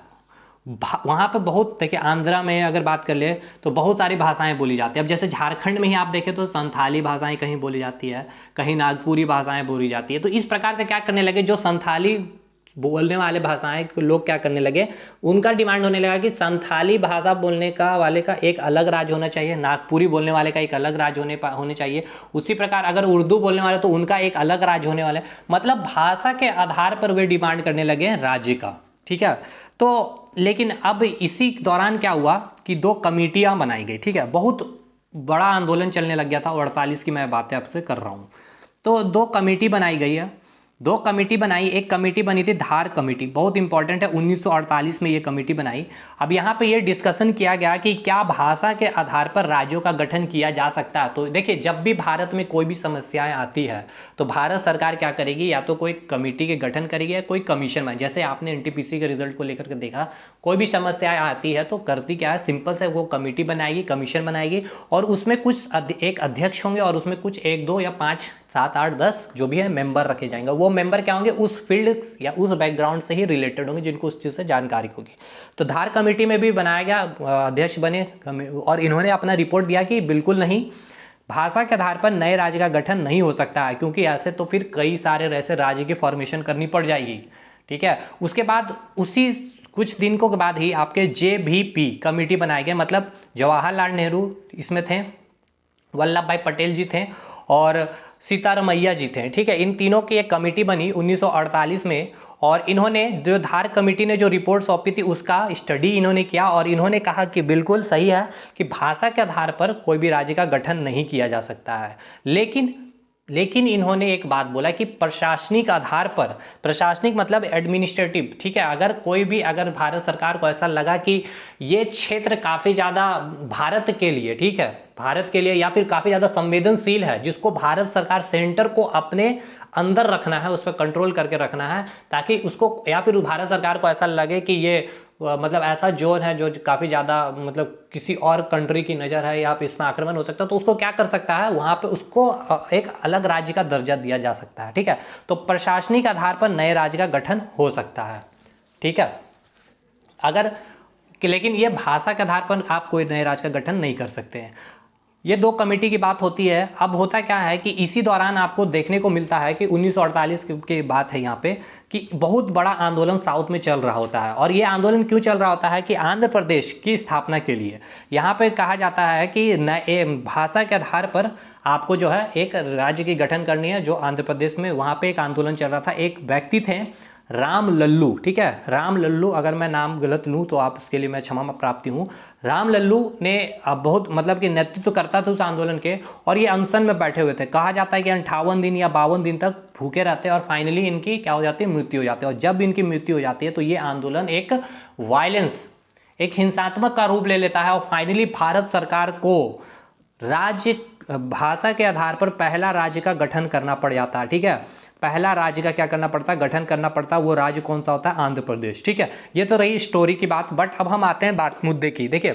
वहाँ पे बहुत, देखिए आंध्रा में अगर बात कर ले तो बहुत सारी भाषाएं बोली जाती है। अब जैसे झारखंड में ही आप देखें तो संथाली भाषाएं कहीं बोली जाती है, कहीं नागपुरी भाषाएं बोली जाती है। तो इस प्रकार से क्या करने लगे, जो संथाली बोलने वाले भाषाएं लोग क्या करने लगे, उनका डिमांड होने लगा कि संथाली भाषा बोलने का वाले का एक अलग राज्य होना चाहिए, नागपुरी बोलने वाले का एक अलग राज्य होने चाहिए। उसी प्रकार अगर उर्दू बोलने वाले तो उनका एक अलग राज्य होने वाला है। मतलब भाषा के आधार पर वे डिमांड करने लगे राज्य का, ठीक है। तो लेकिन अब इसी दौरान क्या हुआ कि दो कमेटियां बनाई गई, ठीक है, बहुत बड़ा आंदोलन चलने लग गया था, 48 की मैं बातें आपसे कर रहा हूँ। तो दो कमेटी बनाई गई है, दो कमेटी बनाई, एक कमेटी बनी थी धार कमेटी, बहुत इंपॉर्टेंट है, 1948 में ये कमेटी बनाई। अब यहाँ पे ये डिस्कशन किया गया कि क्या भाषा के आधार पर राज्यों का गठन किया जा सकता है। तो देखिए जब भी भारत में कोई भी समस्याएं आती है तो भारत सरकार क्या करेगी, या तो कोई कमेटी के गठन करेगी या कोई कमीशन बनाए। जैसे आपने एनटीपीसी के रिजल्ट को लेकर के देखा, कोई भी समस्याएं आती है तो करती क्या है, सिंपल से वो कमेटी बनाएगी, कमीशन बनाएगी, और उसमें कुछ एक अध्यक्ष होंगे और उसमें कुछ 1, 2 या 5, 7, 8, 10 जो भी है मेंबर रखे जाएंगे। वो मेंबर क्या होंगे, उस फील्ड या उस बैकग्राउंड से ही रिलेटेड होंगे, जिनको उस चीज़ से जानकारी होगी। तो धार कमेटी में भी बनाया गया, अध्यक्ष बने, और इन्होंने अपना रिपोर्ट दिया कि बिल्कुल नहीं, भाषा के आधार पर नए राज्य का गठन नहीं हो सकता है, क्योंकि ऐसे तो फिर कई सारे ऐसे राज्य की फॉर्मेशन करनी पड़ जाएगी, ठीक है। उसके बाद उसी कुछ दिन को के बाद ही आपके JVP कमेटी बनाए गए, मतलब जवाहरलाल नेहरू इसमें थे, वल्लभ भाई पटेल जी थे और सीतारमैया जी थे, ठीक है। इन तीनों की एक कमेटी बनी 1948 में, और इन्होंने जो धार कमेटी ने जो रिपोर्ट सौंपी थी उसका स्टडी इन्होंने किया, और इन्होंने कहा कि बिल्कुल सही है कि भाषा के आधार पर कोई भी राज्य का गठन नहीं किया जा सकता है। लेकिन इन्होंने एक बात बोला कि प्रशासनिक आधार पर, प्रशासनिक मतलब एडमिनिस्ट्रेटिव, ठीक है, अगर भारत सरकार को ऐसा लगा कि ये क्षेत्र काफ़ी ज़्यादा भारत के लिए, ठीक है, भारत के लिए या फिर काफ़ी ज़्यादा संवेदनशील है, जिसको भारत सरकार सेंटर को अपने अंदर रखना है, उस पर कंट्रोल करके रखना है, ताकि उसको, या फिर भारत सरकार को ऐसा लगे कि ये मतलब ऐसा जोन है जो काफ़ी ज़्यादा मतलब किसी और कंट्री की नज़र है या फिर इसमें आक्रमण हो सकता है, तो उसको क्या कर सकता है, वहाँ पे उसको एक अलग राज्य का दर्जा दिया जा सकता है, ठीक है। तो प्रशासनिक आधार पर नए राज्य का गठन हो सकता है, ठीक है, लेकिन ये भाषा के आधार पर आप कोई नए राज्य का गठन नहीं कर सकते हैं। ये दो कमेटी की बात होती है। अब होता क्या है कि इसी दौरान आपको देखने को मिलता है कि 1948 की बात है यहाँ पे, कि बहुत बड़ा आंदोलन साउथ में चल रहा होता है। और ये आंदोलन क्यों चल रहा होता है कि आंध्र प्रदेश की स्थापना के लिए यहाँ पे कहा जाता है कि नए भाषा के आधार पर आपको जो है एक राज्य की गठन करनी है, जो आंध्र प्रदेश में वहाँ पे एक आंदोलन चल रहा था। एक व्यक्ति थे राम लल्लू, ठीक है, राम लल्लू, अगर मैं नाम गलत लूँ तो आप उसके लिए मैं क्षमा प्राप्ति हूँ। राम लल्लू ने बहुत मतलब कि नेतृत्व करता था उस आंदोलन के, और ये अनशन में बैठे हुए थे। कहा जाता है कि 58 दिन या 52 दिन तक भूखे रहते हैं, और फाइनली इनकी क्या हो जाती है, मृत्यु हो जाती है। और जब इनकी मृत्यु हो जाती है तो ये आंदोलन एक वायलेंस, एक हिंसात्मक का रूप ले लेता है, और फाइनली भारत सरकार को राज्य भाषा के आधार पर पहला राज्य का गठन करना पड़ जाता है, ठीक है। पहला राज्य का क्या करना पड़ता है, गठन करना पड़ता है। वो राज्य कौन सा होता है, आंध्र प्रदेश, ठीक है। ये तो रही स्टोरी की बात, बट अब हम आते हैं बात मुद्दे की। देखिए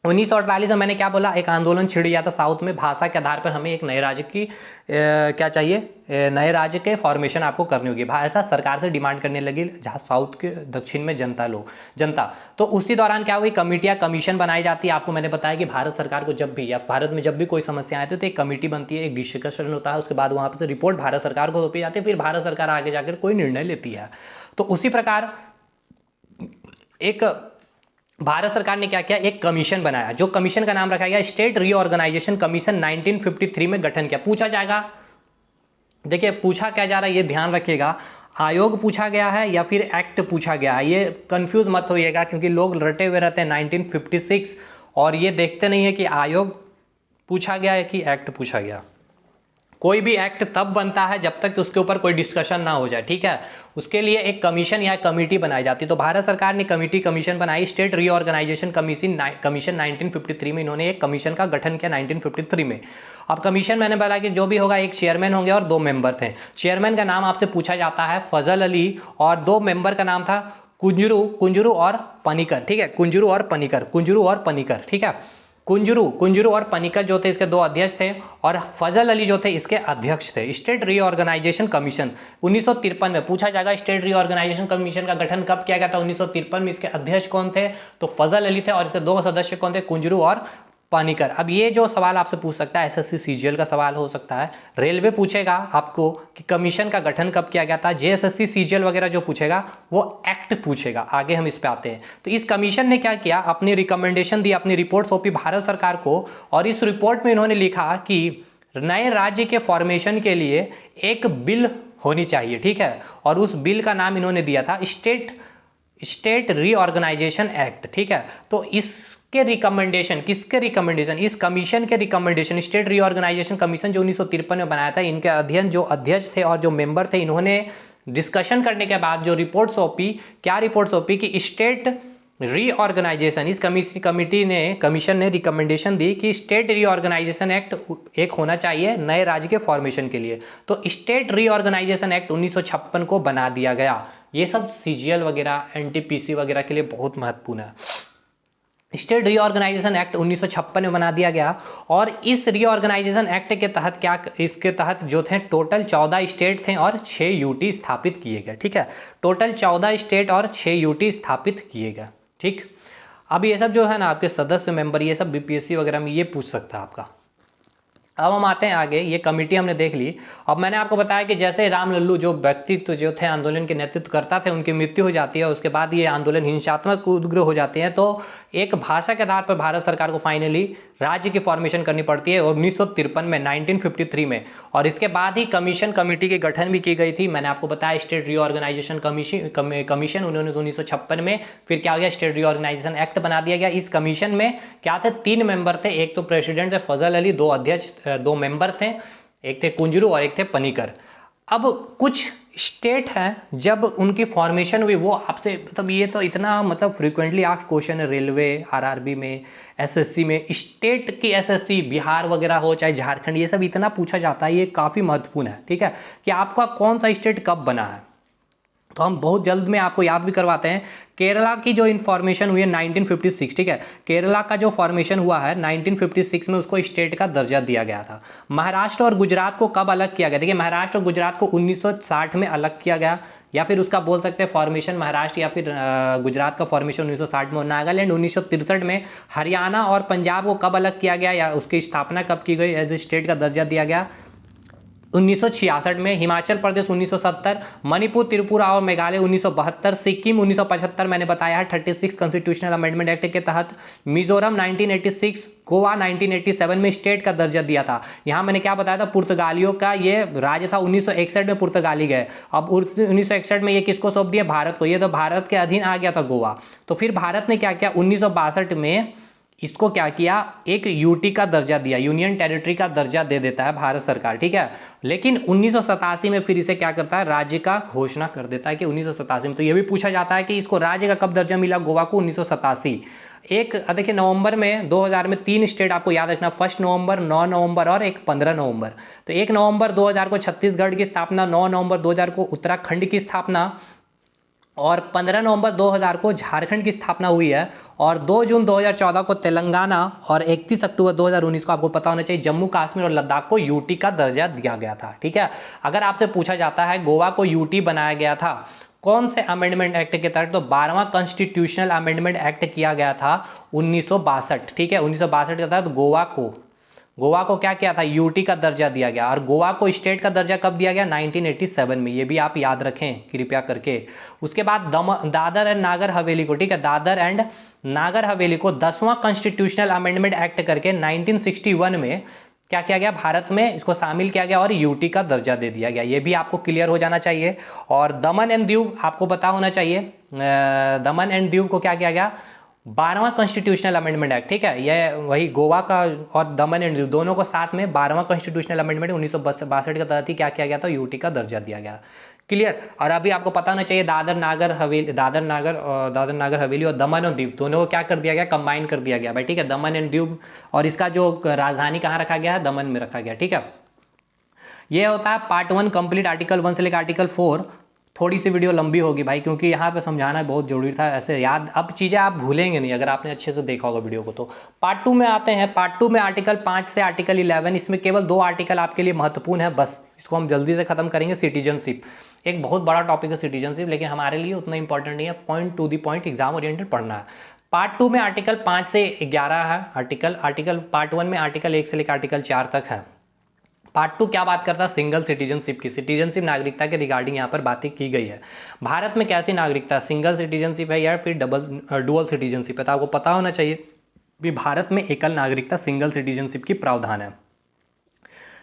1948 में मैंने क्या बोला, एक आंदोलन छिड़ गया था साउथ में, भाषा के आधार पर हमें एक नए राज्य की क्या चाहिए, नए राज्य के फॉर्मेशन आपको करनी होगी, भाषा सरकार से डिमांड करने लगी जहाँ साउथ के दक्षिण में जनता। तो उसी दौरान क्या हुई, कमिटियां कमीशन बनाई जाती है। आपको मैंने बताया कि भारत सरकार को जब भी या भारत में जब भी कोई समस्या आती है तो एक कमेटी बनती है, एक डिस्कशन होता है, उसके बाद वहाँ पर से रिपोर्ट भारत सरकार को सौंपी जाती है, फिर भारत सरकार आगे जाकर कोई निर्णय लेती है। तो उसी प्रकार एक भारत सरकार ने क्या किया, एक कमीशन बनाया, जो कमीशन का नाम रखा गया स्टेट रीऑर्गेनाइजेशन कमीशन, 1953 में गठन किया। पूछा जाएगा, देखिए पूछा क्या जा रहा है ये ध्यान रखिएगा, आयोग पूछा गया है या फिर एक्ट पूछा गया है, ये कंफ्यूज मत होइएगा, क्योंकि लोग रटे हुए रहते हैं 1956 और ये देखते नहीं है कि आयोग पूछा गया है कि एक्ट पूछा गया। कोई भी एक्ट तब बनता है जब तक उसके ऊपर कोई डिस्कशन ना हो जाए, ठीक है, उसके लिए एक कमीशन या कमेटी बनाई जाती है। तो भारत सरकार ने कमीशन बनाई, स्टेट रीऑर्गेनाइजेशन कमीशन 1953 में इन्होंने एक कमीशन का गठन किया 1953 में। अब कमीशन मैंने बोला कि जो भी होगा एक चेयरमैन होंगे और 2 मेंबर थे। चेयरमैन का नाम आपसे पूछा जाता है फजल अली और 2 मेंबर का नाम था कुंजरू और पनिकर, ठीक है, कुंजरू और पनिकर, ठीक है। कुंजरू और पनिकर जो थे इसके 2 अध्यक्ष थे और फजल अली जो थे इसके अध्यक्ष थे। स्टेट रीऑर्गेनाइजेशन कमीशन 1953 में पूछा जाएगा, स्टेट रीऑर्गेनाइजेशन कमीशन का गठन कब किया गया था, 1953 में। इसके अध्यक्ष कौन थे, तो फजल अली थे और इसके 2 सदस्य कौन थे, कुंजरू और पानीकर। अब ये जो सवाल आपसे पूछ सकता है, एसएससी सीजीएल का सवाल हो सकता है, रेलवे पूछेगा आपको कि कमीशन का गठन कब किया गया था, जेएसएससी सीजीएल वगैरह जो पूछेगा वो एक्ट पूछेगा। आगे हम इस पे आते हैं। तो इस कमीशन ने क्या किया, अपनी रिकमेंडेशन दी, अपनी रिपोर्ट सौंपी भारत सरकार को और इस रिपोर्ट में इन्होंने लिखा कि नए राज्य के फॉर्मेशन के लिए एक बिल होनी चाहिए, ठीक है, और उस बिल का नाम इन्होंने दिया था स्टेट रीऑर्गेनाइजेशन एक्ट, ठीक है। तो इसके रिकमेंडेशन, किसके रिकमेंडेशन, इस कमीशन के रिकमेंडेशन, स्टेट रीऑर्गेनाइजेशन कमीशन जो 1953 में बनाया था, इनके अध्ययन जो अध्यक्ष थे और जो मेंबर थे, इन्होंने डिस्कशन करने के बाद जो रिपोर्ट सौंपी, क्या रिपोर्ट सौंपी कि स्टेट रीऑर्गेनाइजेशन, इस कमीशन ने रिकमेंडेशन दी कि स्टेट रीऑर्गेनाइजेशन एक्ट एक होना चाहिए नए राज्य के फॉर्मेशन के लिए। तो स्टेट रीऑर्गेनाइजेशन एक्ट 1956 को बना दिया गया। ये सब सीजीएल वगैरह, एनटीपीसी वगैरह के लिए बहुत महत्वपूर्ण है। स्टेट रीऑर्गेनाइजेशन एक्ट 1956 में बना दिया गया और इस रीऑर्गेनाइजेशन एक्ट के तहत क्या, इसके तहत जो थे टोटल 14 स्टेट थे और 6 यूटी स्थापित किए गए, ठीक है, टोटल 14 स्टेट और 6 यूटी स्थापित किए गए, ठीक। अब ये सब जो है ना आपके सदस्य मेंबर, ये सब बीपीएससी वगैरह में ये पूछ सकता है आपका। अब हम आते हैं आगे, ये कमेटी हमने देख ली। अब मैंने आपको बताया कि जैसे राम लल्लू जो व्यक्तित्व जो थे आंदोलन के नेतृत्व करता थे, उनकी मृत्यु हो जाती है, उसके बाद ये आंदोलन हिंसात्मक उग्र हो जाते हैं, तो एक भाषा के आधार पर भारत सरकार को फाइनली राज्य की फॉर्मेशन करनी पड़ती है 1953 में, 1953 में। और इसके बाद ही कमेटी के गठन भी की गई थी। मैंने आपको बताया स्टेट रीऑर्गेनाइजेशन कमीशन उन्होंने 1956 में, फिर क्या हो गया, स्टेट रीऑर्गेनाइजेशन एक्ट बना दिया गया। इस कमीशन में क्या थे, 3 मेंबर थे, एक तो प्रेसिडेंट थे फजल अली, 2 अध्यक्ष, 2 मेंबर थे, एक थे कुंजरू और एक थे पनिकर। अब कुछ स्टेट हैं जब उनकी फॉर्मेशन हुई, वो आपसे मतलब ये तो इतना मतलब फ्रीक्वेंटली आस्क्ड क्वेश्चन है रेलवे, आरआरबी में, एसएससी में, स्टेट की एसएससी बिहार वगैरह हो चाहे झारखंड, ये सब इतना पूछा जाता है, ये काफ़ी महत्वपूर्ण है, ठीक है, कि आपका कौन सा स्टेट कब बना है। तो हम बहुत जल्द में आपको याद भी करवाते हैं। केरला की जो इन्फॉर्मेशन हुई है 1956, ठीक है, केरला का जो फॉर्मेशन हुआ है 1956 में, उसको स्टेट का दर्जा दिया गया था। महाराष्ट्र और गुजरात को कब अलग किया गया, देखिए महाराष्ट्र और गुजरात को 1960 में अलग किया गया, या फिर उसका बोल सकते हैं फॉर्मेशन महाराष्ट्र या फिर गुजरात का फॉर्मेशन 1960 में। नागालैंड 1963 में। हरियाणा और पंजाब को कब अलग किया गया या उसकी स्थापना कब की गई, एज ए स्टेट का दर्जा दिया गया 1966 में। हिमाचल प्रदेश 1970, मणिपुर, त्रिपुरा और मेघालय 1972, सिक्किम 1975 मैंने बताया है 36 कॉन्स्टिट्यूशनल अमेंडमेंट एक्ट के तहत। मिजोरम 1986, गोवा 1987 में स्टेट का दर्जा दिया था। यहाँ मैंने क्या बताया था, पुर्तगालियों का ये राज्य था, 1961 में पुर्तगाली गए। अब 1961 में ये किसको सौंप दिया, भारत को, ये तो भारत के अधीन आ गया था गोवा। तो फिर भारत ने क्या किया, 1962 में इसको क्या किया, एक यूटी का दर्जा दिया, यूनियन टेरिटरी का दर्जा दे देता है भारत सरकार, ठीक है। लेकिन 1987 में फिर इसे क्या करता है, राज्य का घोषणा कर देता है कि 1987 में। तो ये भी पूछा जाता है कि इसको राज्य का कब दर्जा मिला गोवा को, 1987। एक देखिए नवंबर में 2000 में 3 स्टेट आपको याद रखना, 1 नवंबर, 9 नवंबर और एक 15 नवंबर। तो 1 नवंबर 2000 को छत्तीसगढ़ की स्थापना, 9 नवंबर 2000 को उत्तराखंड की स्थापना और 15 नवंबर 2000 को झारखंड की स्थापना हुई है। और 2 जून 2014 को तेलंगाना और 31 अक्टूबर 2019 को आपको पता होना चाहिए जम्मू कश्मीर और लद्दाख को यूटी का दर्जा दिया गया था। ठीक है, अगर आपसे पूछा जाता है गोवा को यूटी बनाया गया था कौन से अमेंडमेंट एक्ट के तहत, तो 12वां कॉन्स्टिट्यूशनल अमेंडमेंट एक्ट किया गया था 1962। ठीक है, 1962 के तहत गोवा को क्या किया था, यूटी का दर्जा दिया गया। और गोवा को स्टेट का दर्जा कब दिया गया, 1987 में। ये भी आप याद रखें कृपया करके। उसके बाद दादर एंड नागर हवेली को, ठीक है, दादर एंड नागर हवेली को 10वां कॉन्स्टिट्यूशनल अमेंडमेंट एक्ट करके 1961 में क्या किया गया, भारत में इसको शामिल किया गया और यूटी का दर्जा दे दिया गया। ये भी आपको क्लियर हो जाना चाहिए। और दमन एंड दीव आपको पता होना चाहिए, दमन एंड दीव को क्या किया गया, 12वां कॉन्स्टिट्यूशनल अमेंडमेंट एक्ट। ठीक है, ये वही गोवा का और दमन एंड दीव दोनों को साथ में 12वां कॉन्स्टिट्यूशनल अमेंडमेंट 1962 के तहत ही क्या किया गया था, यूटी का दर्जा दिया गया। क्लियर। और अभी आपको पता होना चाहिए दादर नागर हवेली और दमन और दीव दोनों को क्या कर दिया गया, कंबाइन कर दिया गया भाई। ठीक है, दमन एंड दीव, और इसका जो राजधानी कहाँ रखा गया है, दमन में रखा गया। ठीक है, ये होता है पार्ट 1 कंप्लीट, आर्टिकल 1 से लेकर आर्टिकल 4। थोड़ी सी वीडियो लंबी होगी भाई, क्योंकि यहाँ पे समझाना बहुत जरूरी था, ऐसे याद अब चीज़ें आप भूलेंगे नहीं अगर आपने अच्छे से देखा होगा वीडियो को। तो पार्ट 2 में आते हैं। पार्ट 2 में आर्टिकल 5 से आर्टिकल 11, इसमें केवल 2 आर्टिकल आपके लिए महत्वपूर्ण है, बस इसको हम जल्दी से खत्म करेंगे। सिटीजनशिप एक बहुत बड़ा टॉपिक है सिटीजनशिप, लेकिन हमारे लिए उतना इंपॉर्टेंट नहीं है, point two the point exam oriented पढ़ना है। पार्ट 2 में आर्टिकल 5 से 11 है आर्टिकल पार्ट 1 में आर्टिकल 1 से लेकर आर्टिकल 4 तक है। पार्ट 2 क्या बात करता है, सिंगल सिटीजनशिप की। सिटीजनशिप नागरिकता के रिगार्डिंग यहाँ पर बातें की गई है। भारत में कैसी नागरिकता, सिंगल सिटीजनशिप है या फिर डुअल सिटीजनशिप है, तो आपको पता होना चाहिए कि भारत में एकल नागरिकता सिंगल सिटीजनशिप की प्रावधान है।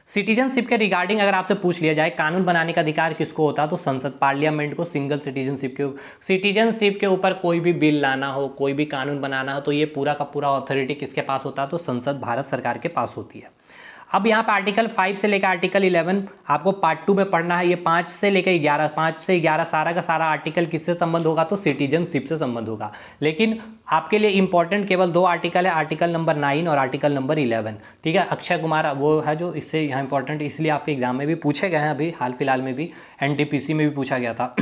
सिटीजनशिप के रिगार्डिंग अगर आपसे पूछ लिया जाए कानून बनाने का अधिकार किसको होता है, तो संसद पार्लियामेंट को सिंगल सिटीजनशिप के ऊपर कोई भी बिल लाना हो, कोई भी कानून बनाना हो, तो ये पूरा का पूरा अथॉरिटी किसके पास होता है, तो संसद भारत सरकार के पास होती है। अब यहाँ पे आर्टिकल 5 से लेकर आर्टिकल 11 आपको पार्ट 2 में पढ़ना है। ये 5 से लेकर 11 सारा का सारा आर्टिकल किससे संबंध होगा, तो सिटीजनशिप से संबंध होगा। लेकिन आपके लिए इंपॉर्टेंट केवल 2 आर्टिकल है, आर्टिकल नंबर 9 और आर्टिकल नंबर 11। ठीक है, अक्षय कुमार वो है जो इससे यहाँ इंपॉर्टेंट, इसलिए आपके एग्जाम में भी पूछे गए हैं, अभी हाल फिलहाल में भी एनटीपीसी में भी पूछा गया था।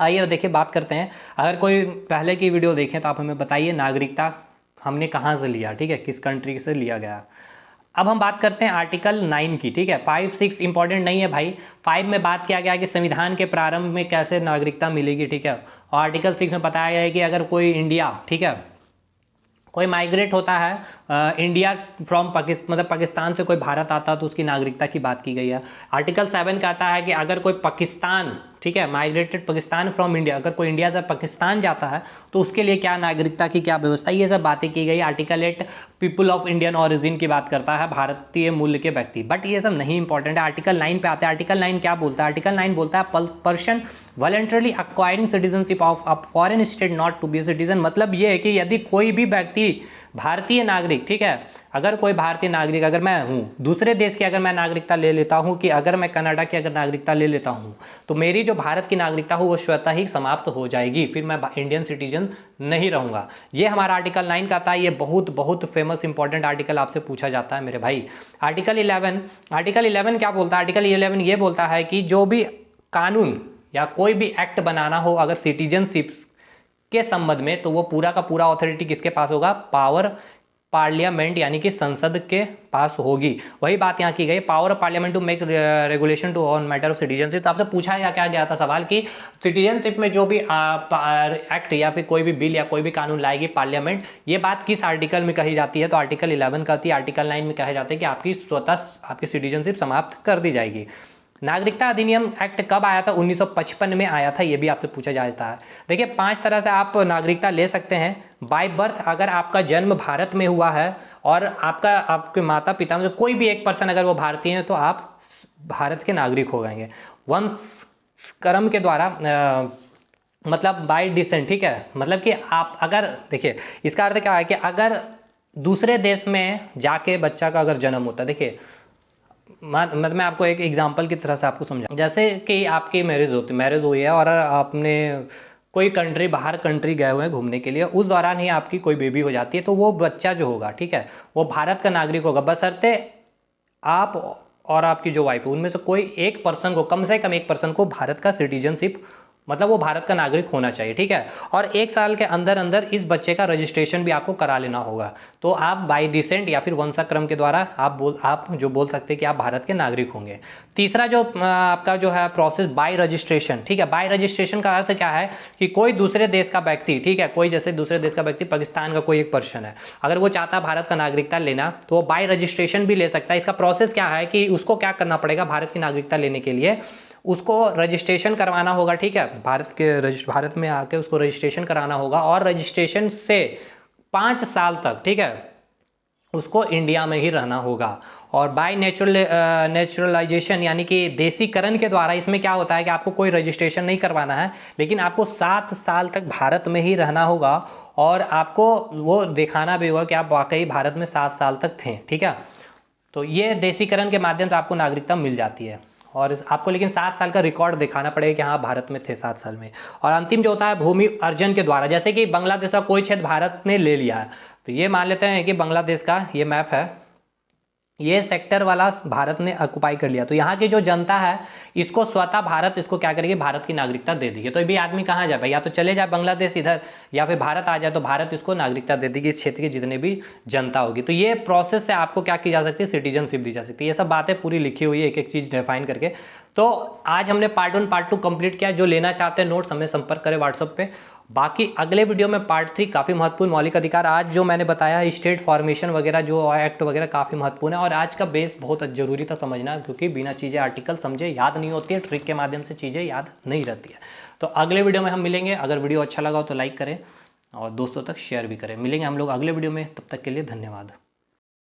आइए देखिए बात करते हैं। अगर कोई पहले की वीडियो देखें तो आप हमें बताइए नागरिकता हमने कहाँ से लिया, ठीक है, किस कंट्री से लिया गया। अब हम बात करते हैं आर्टिकल 9 की। ठीक है, 5 6 इंपॉर्टेंट नहीं है भाई। 5 में बात किया गया कि संविधान के प्रारंभ में कैसे नागरिकता मिलेगी। ठीक है, और आर्टिकल 6 में बताया गया है कि अगर कोई इंडिया, ठीक है, कोई माइग्रेट होता है इंडिया फ्रॉम मतलब पाकिस्तान से कोई भारत आता है तो उसकी नागरिकता की बात की गई है। आर्टिकल 7 कहता है कि अगर कोई पाकिस्तान, ठीक है, माइग्रेटेड पाकिस्तान फ्रॉम इंडिया, अगर कोई इंडिया से पाकिस्तान जाता है तो उसके लिए क्या नागरिकता की क्या व्यवस्था, ये सब बातें की गई। Article 8 people of Indian origin की बात करता है, भारतीय मूल के व्यक्ति, बट ये सब नहीं इंपॉर्टेंट है। आर्टिकल 9 पे आते हैं। आर्टिकल 9 क्या बोलता है, आर्टिकल 9 बोलता है person voluntarily acquiring citizenship of a foreign state not to be citizen. मतलब ये है कि यदि कोई भी व्यक्ति भारतीय नागरिक, ठीक है, अगर कोई भारतीय नागरिक, अगर मैं हूँ दूसरे देश की, अगर मैं नागरिकता ले लेता हूँ, कि अगर मैं कनाडा की अगर नागरिकता ले लेता हूँ तो मेरी जो भारत की नागरिकता हो वो स्वतः ही समाप्त हो जाएगी, फिर मैं इंडियन सिटीजन नहीं रहूँगा। ये हमारा आर्टिकल 9 का था। ये बहुत बहुत फेमस इंपॉर्टेंट आर्टिकल आपसे पूछा जाता है मेरे भाई। आर्टिकल 11 क्या बोलता है, आर्टिकल 11 ये बोलता है कि जो भी कानून या कोई भी एक्ट बनाना हो अगर सिटीजनशिप के संबंध में, तो वो पूरा का पूरा अथॉरिटी किसके पास होगा, पावर पार्लियामेंट यानी कि संसद के पास होगी। वही बात यहाँ की गई, power of parliament to make regulation to on matter of citizenship. तो आपसे पूछा क्या गया था सवाल कि सिटीजनशिप में जो भी एक्ट या फिर कोई भी बिल या कोई भी कानून लाएगी पार्लियामेंट, ये बात किस आर्टिकल में कही जाती है, तो आर्टिकल 11 कहती है। आर्टिकल 9 में कहा जाता है कि आपकी स्वतः आपकी सिटीजनशिप समाप्त कर दी जाएगी। नागरिकता अधिनियम एक्ट कब आया था, 1955 में आया था, ये भी आपसे पूछा जाता है। देखिए 5 तरह से आप नागरिकता ले सकते हैं। बाय बर्थ, अगर आपका जन्म भारत में हुआ है और आपके माता पिता में से कोई भी एक पर्सन अगर वो भारतीय है तो आप भारत के नागरिक हो जाएंगे। वंशक्रम के द्वारा मतलब बाय डिसेंट, ठीक है, मतलब कि आप अगर, देखिए इसका अर्थ क्या है कि अगर दूसरे देश में जाके बच्चा का अगर जन्म होता है, देखिए मतलब मैं आपको एक एग्जांपल की तरह से आपको समझा, जैसे कि आपकी मैरिज हुई है और आपने कोई कंट्री, बाहर कंट्री गए हुए हैं घूमने के लिए, उस दौरान ही आपकी कोई बेबी हो जाती है, तो वो बच्चा जो होगा, ठीक है, वो भारत का नागरिक होगा, बशर्ते आप और आपकी जो वाइफ है उनमें से कोई एक पर्सन को, कम से कम एक पर्सन को भारत का सिटीजनशिप मतलब वो भारत का नागरिक होना चाहिए, ठीक है। और 1 साल के अंदर अंदर इस बच्चे का रजिस्ट्रेशन भी आपको करा लेना होगा। तो आप बाय डिसेंट या फिर वंशाक्रम के द्वारा आप जो बोल सकते हैं कि आप भारत के नागरिक होंगे। तीसरा जो आपका जो है प्रोसेस बाय रजिस्ट्रेशन, ठीक है। बाय रजिस्ट्रेशन का अर्थ क्या है कि कोई दूसरे देश का व्यक्ति, ठीक है, कोई जैसे दूसरे देश का व्यक्ति, पाकिस्तान का कोई एक पर्सन है, अगर वो चाहता है भारत का नागरिकता लेना तो वो बाय रजिस्ट्रेशन भी ले सकता है। इसका प्रोसेस क्या है कि उसको क्या करना पड़ेगा, भारत की नागरिकता लेने के लिए उसको रजिस्ट्रेशन करवाना होगा, ठीक है। भारत में आके उसको रजिस्ट्रेशन कराना होगा और रजिस्ट्रेशन से 5 साल तक, ठीक है, उसको इंडिया में ही रहना होगा। और बाय नेचुरलाइजेशन यानी कि देसीकरण के द्वारा इसमें क्या होता है कि आपको कोई रजिस्ट्रेशन नहीं करवाना है, लेकिन आपको 7 साल तक भारत में ही रहना होगा और आपको वो दिखाना भी होगा कि आप वाकई भारत में 7 साल तक थे, ठीक है। तो ये देसीकरण के माध्यम से आपको नागरिकता मिल जाती है और आपको लेकिन 7 साल का रिकॉर्ड दिखाना पड़ेगा कि हाँ भारत में थे 7 साल में। और अंतिम जो होता है भूमि अर्जन के द्वारा, जैसे कि बांग्लादेश का कोई क्षेत्र भारत ने ले लिया है, तो ये मान लेते हैं कि बांग्लादेश का ये मैप है, ये सेक्टर वाला भारत ने ऑक्युपाई कर लिया, तो यहाँ की जो जनता है इसको स्वतः भारत इसको क्या करेगी, भारत की नागरिकता दे देगी। तो ये भी आदमी कहाँ जाए भाई, या तो चले जाए बांग्लादेश इधर या फिर भारत आ जाए, तो भारत इसको नागरिकता दे देगी इस क्षेत्र की जितने भी जनता होगी। तो ये प्रोसेस से आपको क्या की जा सकती है, सिटीजनशिप दी जा सकती है। ये सब बातें पूरी लिखी हुई है एक एक चीज़ डिफाइन करके। तो आज हमने पार्ट 1 पार्ट 2 कंप्लीट किया। जो लेना चाहते हैं नोट्स हमें संपर्क करें व्हाट्सएप पे। बाकी अगले वीडियो में पार्ट 3 काफ़ी महत्वपूर्ण मौलिक अधिकार, आज जो मैंने बताया स्टेट फॉर्मेशन वगैरह जो एक्ट वगैरह काफ़ी महत्वपूर्ण है और आज का बेस बहुत जरूरी था समझना, क्योंकि बिना चीज़ें आर्टिकल समझे याद नहीं होती है, ट्रिक के माध्यम से चीज़ें याद नहीं रहती है। तो अगले वीडियो में हम मिलेंगे। अगर वीडियो अच्छा लगा हो तो लाइक करें और दोस्तों तक शेयर भी करें। मिलेंगे हम लोग अगले वीडियो में, तब तक के लिए धन्यवाद।